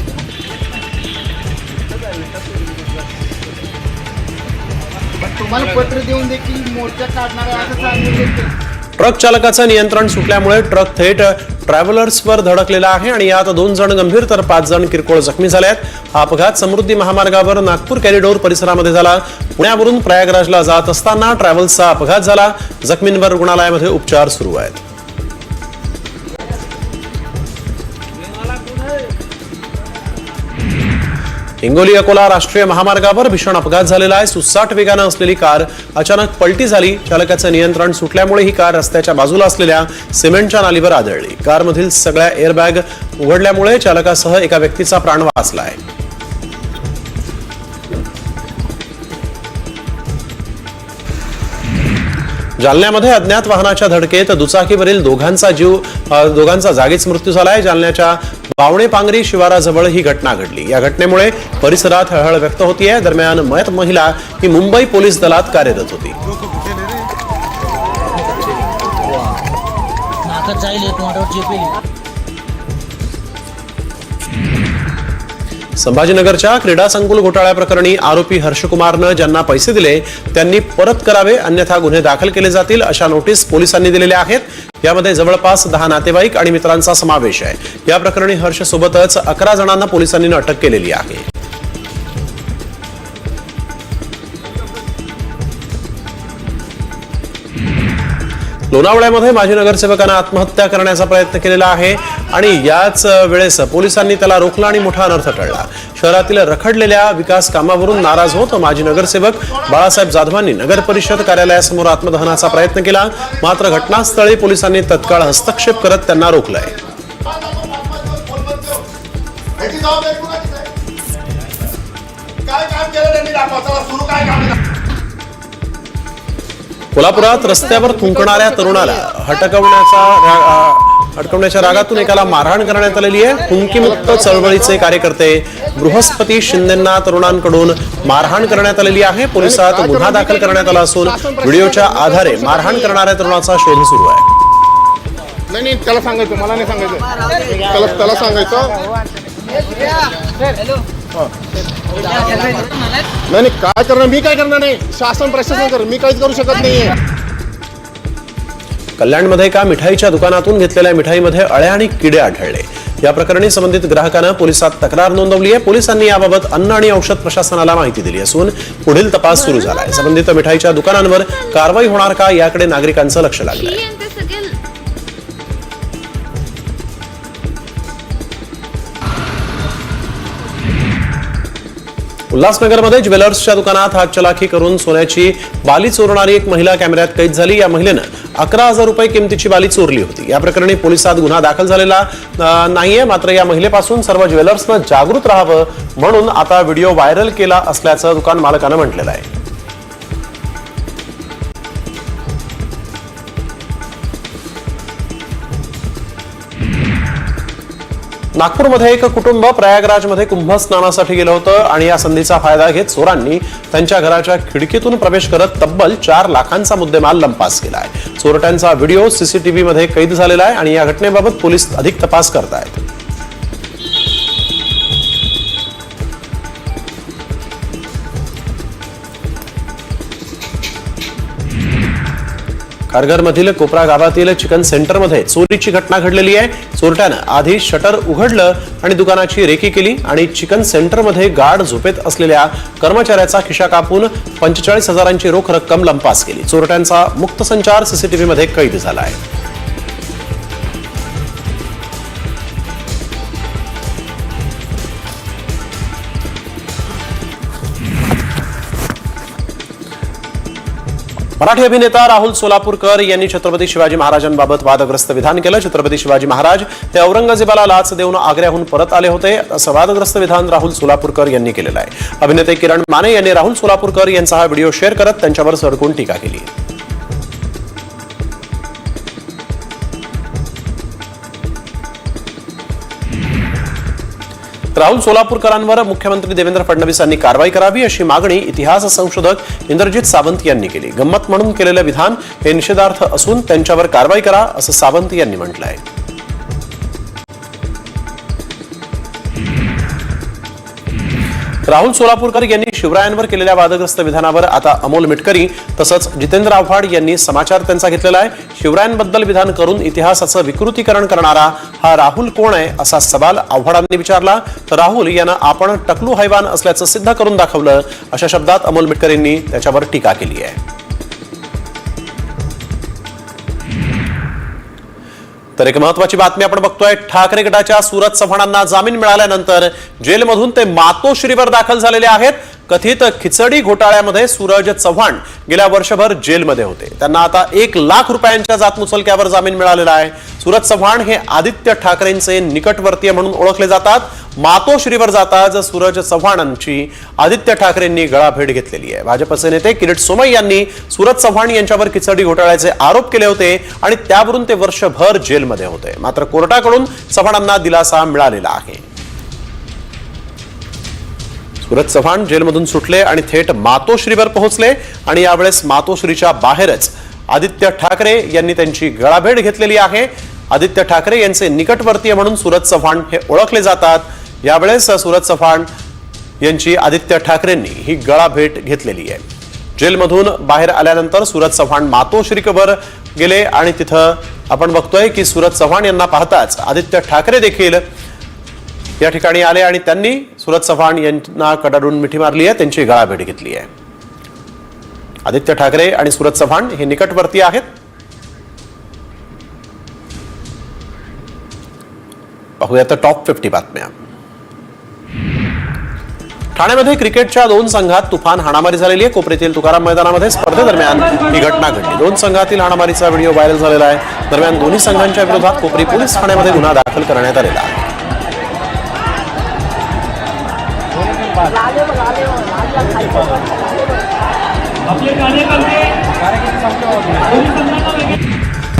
तुम्हाला पत्र देऊन देखील मोर्चा काढणार आहे असं सांगितलं. ट्रक चालकाचं नियंत्रण सुटल्यामुळे ट्रक थेट ट्रॅव्हलर्सवर धडकलेला आहे आणि यात 2 जण गंभीर तर 5 जण किरकोळ जखमी झाले आहेत. हा अपघात समृद्धी महामार्गावर नागपूर कॉरिडोर परिसरामध्ये झाला. पुण्यावरून प्रयागराजला जात असताना ट्रॅव्हल्सचा अपघात झाला. जखमींवर रुग्णालयामध्ये उपचार सुरू आहेत. हिंगोली अकोला राष्ट्रीय महामार्गावर भीषण अपघात झालेला आहे. सुसाट वेगानं असलेली कार अचानक पलटी झाली. चालकाचं नियंत्रण सुटल्यामुळे ही कार रस्त्याच्या बाजूला असलेल्या सिमेंटच्या नालीवर आदळली. कारमधील सगळ्या एअरबॅग उघडल्यामुळे चालकासह एका व्यक्तीचा प्राण वाचला आहे. जालन्यामध्ये अज्ञात वाहनाच्या धडकेत दुचाकीवरील दोघांचा जागीच मृत्यू झालाय. जालन्याच्या बावणे पांगरी शिवाराजवळ ही घटना घडली. या घटनेमुळे परिसरात हळहळ व्यक्त होतीये. दरम्यान मयत महिला ही मुंबई पोलीस दलात कार्यरत होती. संभाजीनगरच्या क्रीडा संकुल घोटाळ्याप्रकरणी आरोपी हर्षकुमारनं ज्यांना पैसे दिले त्यांनी परत करावे, अन्यथा गुन्हे दाखल केले जातील अशा नोटीस पोलिसांनी दिलेल्या आहेत. यामध्ये जवळपास 10 नातेवाईक आणि मित्रांचा समावेश आहे. या प्रकरणी हर्षसोबतच 11 जणांना पोलिसांनी अटक केलेली आहे. लोणावळ्यामध्ये माजी नगरसेवकानं आत्महत्या करण्याचा प्रयत्न केलेला आहे आणि याच वेळेस पोलिसांनी त्याला रोखलं आणि मोठा अनर्थ टळला. शहरातील रखडलेल्या विकास कामावरून नाराज होत माजी नगरसेवक बाळासाहेब जाधवांनी नगर परिषद कार्यालयासमोर आत्मदहनाचा प्रयत्न केला. मात्र घटनास्थळी पोलिसांनी तत्काळ हस्तक्षेप करत त्यांना रोखलंय. कोल्हापुरात रस्त्यावर थुंकणाऱ्या तरुणाला हटकवण्याच्या रागातून एकाला मारहाण करण्यात आलेली आहे. थुंकीमुक्त चळवळीचे कार्यकर्ते बृहस्पती शिंदेंना तरुणांकडून मारहाण करण्यात आलेली आहे. पोलिसात गुन्हा दाखल करण्यात आला असून व्हिडिओच्या आधारे मारहाण करणाऱ्या तरुणाचा शोध सुरू आहे. नाही त्याला सांगायचं, मला नाही सांगायचं, त्याला सांगायचं. नाही काय करणार, मी काय करणार नाही, शासन प्रशासन कर, मी काहीच करू शकत नाहीये. कल्याणमध्ये एका मिठाईच्या दुकानातून घेतलेल्या मिठाईमध्ये अळ्या आणि किडे आढळले. या प्रकरणी संबंधित ग्राहकानं पोलिसात तक्रार नोंदवली आहे. पोलिसांनी याबाबत अन्न आणि औषध प्रशासनाला माहिती दिली असून पुढील तपास सुरू झाला आहे. संबंधित मिठाईच्या दुकानांवर कारवाई होणार का याकडे नागरिकांचं लक्ष लागलंय. उल्हासनगरमध्ये ज्वेलर्सच्या दुकानात हातचलाखी करून सोन्याची बाली चोरणारी एक महिला कॅमेऱ्यात कैद झाली. या महिलेनं 11,000 रुपये किमतीची बाली चोरली होती. या प्रकरणी पोलिसात गुन्हा दाखल झालेला नाहीये. मात्र या महिलेपासून सर्व ज्वेलर्सनं जागृत राहावं म्हणून आता व्हिडिओ व्हायरल केला असल्याचं दुकान मालकानं म्हटलेलं आहे. नागपूरमध्ये एक कुटुंब प्रयागराजमध्ये कुंभस्नानासाठी गेलं होतं आणि या संधीचा फायदा घेत चोरांनी त्यांच्या घराच्या खिडकीतून प्रवेश करत तब्बल 4 लाखांचा मुद्देमाल लंपास केला आहे. चोरट्यांचा व्हिडिओ सीसीटीव्ही मध्ये कैद झालेला आहे आणि या घटनेबाबत पोलीस अधिक तपास करत आहेत. खारघरमधील कोपरा गावातील चिकन सेंटरमध्ये चोरीची घटना घडलेली आहे. चोरट्यानं आधी शटर उघडलं आणि दुकानाची रेकी केली आणि चिकन सेंटरमध्ये गाढ झोपेत असलेल्या कर्मचाऱ्याचा खिशा कापून 45,000ची रोख रक्कम लंपास केली. चोरट्यांचा मुक्त संचार सीसीटीव्ही मध्ये कैद झाला आहे. मराठी अभिनेता राहुल सोलापूरकर यांनी छत्रपती शिवाजी महाराजांबाबत वादग्रस्त विधान केलं. छत्रपती शिवाजी महाराज हे औरंगजेबाला लाच देऊन आग्र्याहून परत आले होते असं वादग्रस्त विधान राहुल सोलापूरकर यांनी केलेलं आहे. अभिनेते किरण माने यांनी राहुल सोलापूरकर यांचा हा व्हिडिओ शेअर करत त्यांच्यावर सडकून टीका केली. राहुल सोलापूरकरांवर मुख्यमंत्री देवेंद्र फडणवीस यांनी कारवाई करावी अशी मागणी इतिहास संशोधक इंद्रजित सावंत यांनी केली. गंमत म्हणून केलेलं विधान हे निषेधार्थ असून त्यांच्यावर कारवाई करा असं सावंत यांनी म्हटलंय. राहुल सोलापूरकर यांनी शिवरायांवर केलेल्या वादग्रस्त विधानावर आता अमोल मिटकरी तसंच जितेंद्र आव्हाड यांनी समाचार त्यांचा घेतलेला आहे. शिवरायांबद्दल विधान करून इतिहासाचं विकृतीकरण करणारा हा राहुल कोण आहे असा सवाल आव्हाडांनी विचारला. तर राहुल यांना आपण टकलू हैवान असल्याचं सिद्ध करून दाखवलं अशा शब्दात अमोल मिटकरींनी त्याच्यावर टीका केली आहे. तर एक महत्वाची बातमी आपण बघतोय. ठाकरे गटाच्या सूरज चव्हाणांना जामीन मिळाल्यानंतर जेलमधून ते मातोश्रीवर दाखल झालेले आहेत. कथित खिचडी घोटाळ्यामध्ये सूरज चव्हाण गेल्या वर्षभर जेलमध्ये होते. त्यांना आता 1 लाख रुपयांच्या जातमुचलक्यावर जामीन मिळालेला आहे. सूरज चव्हाण हे आदित्य ठाकरेंचे निकटवर्तीय म्हणून ओळखले जातात. मातोश्रीवर जाताच सूरज चव्हाणांची आदित्य ठाकरेंनी गळाभेट घेतलेली आहे. भाजपचे नेते किरीट सोमय्या यांनी सूरज चव्हाण यांच्यावर खिचडी घोटाळ्याचे आरोप केले होते आणि त्यावरून ते वर्षभर जेलमध्ये होते. मात्र कोर्टाकडून चव्हाणांना दिलासा मिळालेला आहे. सूरज चव्हाण जेलमधून सुटले आणि थेट मातोश्रीवर पोहोचले आणि यावेळेस मातोश्रीच्या बाहेरच आदित्य ठाकरे यांनी त्यांची गळाभेट घेतलेली आहे. आदित्य ठाकरे यांचे निकटवर्तीय म्हणून सूरज चव्हाण हे ओळखले जातात. यावेळेस सूरज चव्हाण यांची आदित्य ठाकरेंनी ही गळाभेट घेतलेली आहे. जेलमधून बाहेर आल्यानंतर सूरज चव्हाण मातोश्रीवर गेले आणि तिथं आपण बघतोय की सूरज चव्हाण यांना पाहताच आदित्य ठाकरे देखील या ठिकाणी आले आणि त्यांनी सूरज चव्हाण यांना कडाडून मिठी मारली आहे. त्यांची गळाभेट घेतली आहे. आदित्य ठाकरे आणि सूरज चव्हाण हे निकटवर्ती आहेत. पाहूया तर टॉप 50 बातम्या. ठाण्यामध्ये क्रिकेटच्या 2 संघात तुफान हाणामारी झालेली आहे. कोपरीतील तुकाराम मैदानामध्ये स्पर्धेदरम्यान ही घटना घडली. 2 संघातील हाणामारीचा व्हिडिओ व्हायरल झालेला आहे. दरम्यान दोन्ही संघांच्या विरोधात कोपरी पोलीस ठाण्यामध्ये गुन्हा दाखल करण्यात आलेला आहे.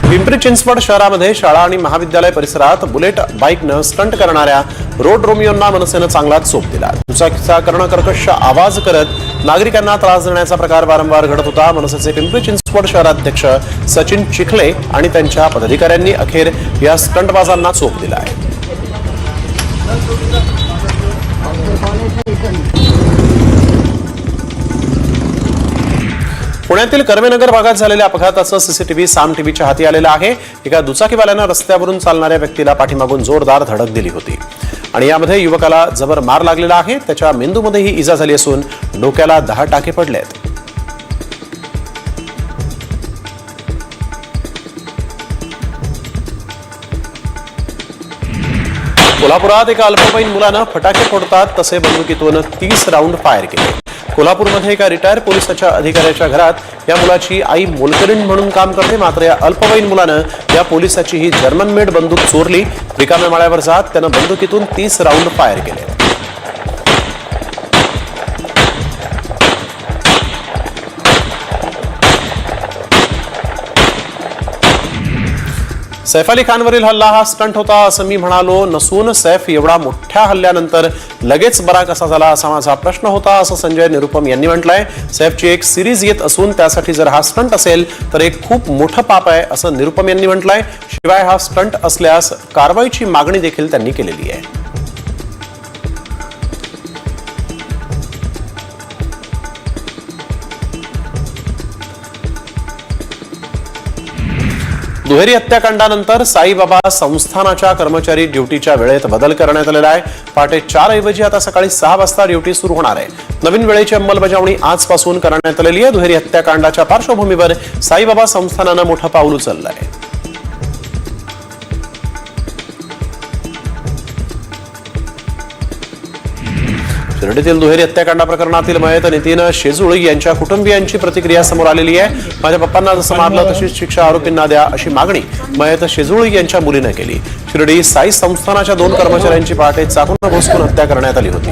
पिंपरी चिंचवड शहरामध्ये शाळा आणि महाविद्यालय परिसरात बुलेट बाईकनं स्टंट करणाऱ्या रोड रोमियोंना मनसेनं चांगलाच चोप दिला. दुचाकीचा कर्णकर्कश आवाज करत नागरिकांना त्रास देण्याचा प्रकार वारंवार घडत होता. मनसेचे पिंपरी चिंचवड शहराध्यक्ष सचिन चिखले आणि त्यांच्या पदाधिकाऱ्यांनी अखेर या स्टंटबाजांना चोप दिला आहे. पुण्यातील कर्वेनगर भागात झालेल्या अपघाताचं सीसीटीव्ही साम टीव्हीच्या हाती आलेलं आहे. एका दुचाकीवाल्यानं रस्त्यावरून चालणाऱ्या व्यक्तीला पाठीमागून जोरदार धडक दिली होती आणि यामध्ये युवकाला जबर मार लागलेला आहे. त्याच्या मेंदूमध्ये ही इजा झाली असून डोक्याला 10 टाके पडले आहेत. कोल्हापुरात एका अल्पवयीन मुलानं फटाके फोडतात तसे बंदुकीतून 30 राऊंड फायर केले. कोल्हापूरमध्ये एका रिटायर पोलिसाच्या अधिकाऱ्याच्या घरात या मुलाची आई मोलकरीण म्हणून काम करते. मात्र या अल्पवयीन मुलानं या पोलिसाची ही जर्मन मेड बंदूक चोरली. रिकाम्या माळ्यावर जात त्यानं बंदुकीतून 30 राऊंड फायर केले. सैफ अली खानवरील हल्ला हा स्टंट होता असं मी म्हणालो नसून सैफ एवढा मोठ्या हल्ल्यानंतर लगेच बरा कसा झाला असा माझा प्रश्न होता असं संजय निरुपम यांनी म्हटलंय. सैफची एक सिरीज येत असून त्यासाठी जर हा स्टंट असेल तर एक खूप मोठं पाप आहे असं निरुपम यांनी म्हटलंय. शिवाय हा स्टंट असल्यास कारवाईची मागणी देखील त्यांनी केलेली आहे. दुहेरी हत्याकांडानंतर साईबाबा संस्थानाच्या कर्मचारी ड्युटीच्या वेळेत बदल करण्यात आलेला आहे. पहाटे 4 ऐवजी आता सकाळी 6 वाजता ड्युटी सुरू होणार आहे. नवीन वेळेची अंमलबजावणी आजपासून करण्यात आलेली आहे. दुहेरी हत्याकांडाच्या पार्श्वभूमीवर साईबाबा संस्थानानं मोठं पाऊल उचललं आहे. शिर्डीतील दुहेरी हत्याकांड प्रकरणातील मयत नितीन शेजुळ यांच्या कुटुंबियांची प्रतिक्रिया समोर आलेली आहे. माझ्या पप्पांना जसं मारलं तशीच शिक्षा आरोपींना द्या अशी मागणी मयत शेजुळ यांच्या मुलीनं केली. शिर्डी साई संस्थानाच्या 2 कर्मचाऱ्यांची पहाटे चाकून घोसकून हत्या करण्यात आली होती.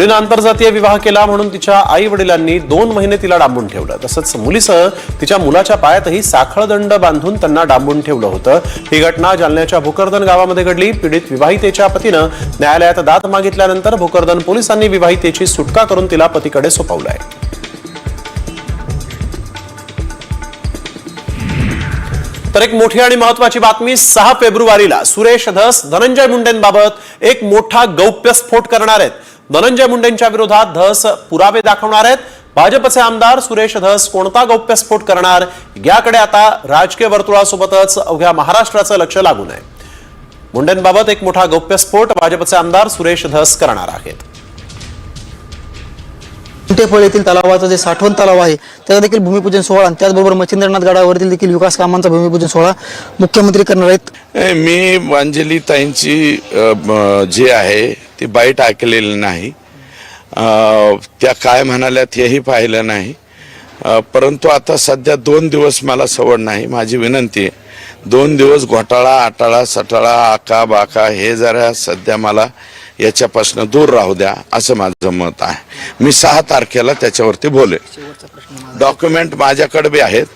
मुलीनं आंतरजातीय विवाह केला म्हणून तिच्या आई वडिलांनी 2 महिने तिला डांबून ठेवलं. तसंच मुलीसह तिच्या मुलाच्या पायातही साखळदंड बांधून त्यांना डांबून ठेवलं होतं. ही घटना जालन्याच्या भोकरदन गावामध्ये घडली. पीडित विवाहितेच्या पतीनं न्यायालयात दाद मागितल्यानंतर भोकरदन पोलिसांनी विवाहितेची सुटका करून तिला पतीकडे सोपवलंय. तर एक मोठी आणि महत्वाची बातमी. 6 फेब्रुवारीला सुरेश धस धनंजय मुंडेंबाबत एक मोठा गौप्यस्फोट करणार आहेत. धनंजय मुंडेंच्या विरोधात धस पुरावे दाखवणार आहेत. भाजपचे आमदार सुरेश धस कोणता गौप्यस्फोट करणार याकडे आता राजकीय वर्तुळासोबतच अवघ्या महाराष्ट्राचं लक्ष लागून आहे. मुंडेंबाबत एक मोठा गौप्यस्फोट भाजपचे आमदार सुरेश धस करणार आहेत. कुंटेफळ येथील तलावाचा जे साठवण तलाव आहे त्याचा देखील भूमिपूजन सोहळा आणि त्याचबरोबर मच्छिंद्रनाथ गडावरील देखील विकास कामांचा भूमिपूजन सोहळा मुख्यमंत्री करणार आहेत. मी अंजलीताईंची जी आहे ती बाईट ऐकलेली नाही. त्या काय म्हणाल्यात हेही पाहिलं नाही. परंतु आता सध्या 2 दिवस मला सवड नाही. माझी विनंती आहे 2 दिवस घोटाळा आटाळा सटाळा आका बाका हे जरा सध्या मला याच्यापासून दूर राहू द्या असं माझं मत आहे. मी 6 तारखेला त्याच्यावरती बोले. डॉक्युमेंट माझ्याकडे बी आहेत.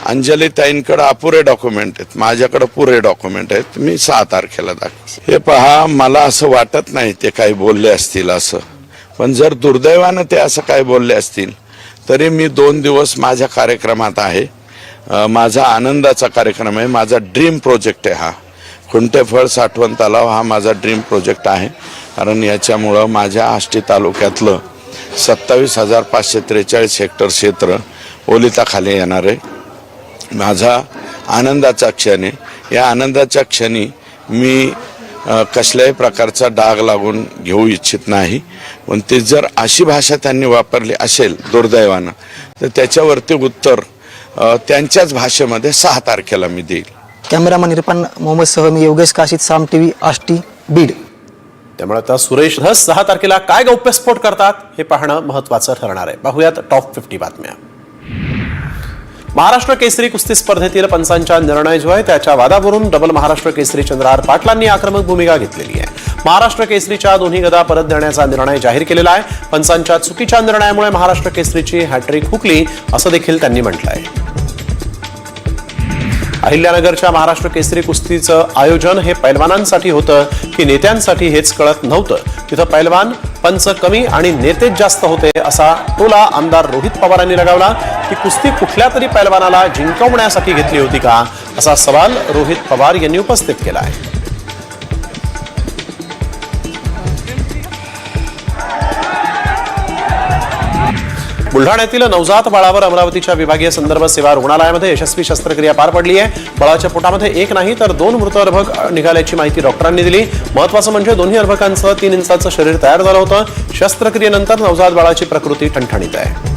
अंजलीताईंकडे अपुरे डॉक्युमेंट आहेत. माझ्याकडे पुरे डॉक्युमेंट आहेत. मी 6 तारखेला दाखव. हे पहा, मला असं वाटत नाही ते काही बोलले असतील असं. पण जर दुर्दैवानं ते असं काही बोलले असतील तरी मी 2 दिवस माझ्या कार्यक्रमात आहे. माझा आनंदाचा कार्यक्रम आहे. माझा ड्रीम प्रोजेक्ट आहे हा. खुंटेफळ साठवण तलाव हा माझा ड्रीम प्रोजेक्ट आहे. कारण याच्यामुळं माझ्या आष्टी तालुक्यातलं 27,543 हेक्टर क्षेत्र ओलिताखाली येणार आहे. माझा आनंदाचा क्षण आहे. या आनंदाच्या क्षणी मी कसल्याही प्रकारचा डाग लागून घेऊ इच्छित नाही. पण ते जर अशी भाषा त्यांनी वापरली असेल दुर्दैवानं तर त्याच्यावरती उत्तर त्यांच्याच भाषेमध्ये 6 तारखेला मी देईल. कॅमेरामन इरफान मोहम्मद सह मी योगेश काशीद, साम टीव्ही, आष्टी, बीड. त्यामुळे आता सुरेश धस 6 तारखेला काय गौप्यस्फोट करतात हे पाहणं महत्वाचं ठरणार आहे. पाहूयात टॉप 50 बातम्या. महाराष्ट्र केसरी कुस्ती स्पर्धेतील पंचांचा निर्णय जो आहे त्याच्या वादावरून डबल महाराष्ट्र केसरी चंद्रहार पाटलांनी आक्रमक भूमिका घेतलेली आहे. महाराष्ट्र केसरीच्या 2 गदा परत देण्याचा निर्णय जाहीर केलेला आहे. पंचांच्या चुकीच्या निर्णयामुळे महाराष्ट्र केसरीची हॅट्रिक हुकली असं देखील त्यांनी म्हटलं आहे. अहिल्यानगरच्या महाराष्ट्र केसरी कुस्तीचं आयोजन हे पैलवानांसाठी होतं की नेत्यांसाठी हेच कळत नव्हतं. तिथं पैलवान पंच कमी आणि नेतेच जास्त होते असा टोला आमदार रोहित पवारांनी लगावला. की कुस्ती कुठल्या तरी पैलवानाला जिंकवण्यासाठी घेतली होती का असा सवाल रोहित पवार यांनी उपस्थित केला आहे. बुलढाण्यातील नवजात बाळावर अमरावतीच्या विभागीय संदर्भ सेवा रुग्णालयामध्ये यशस्वी शस्त्रक्रिया पार पडली आहे. बाळाच्या पोटामध्ये 1 नाही तर 2 मृत अर्भक निघाल्याची माहिती डॉक्टरांनी दिली. महत्वाचं म्हणजे दोन्ही अर्भकांचं 3 इंचाचं शरीर तयार झालं होतं. शस्त्रक्रियेनंतर नवजात बाळाची प्रकृती ठणठणीत आहे.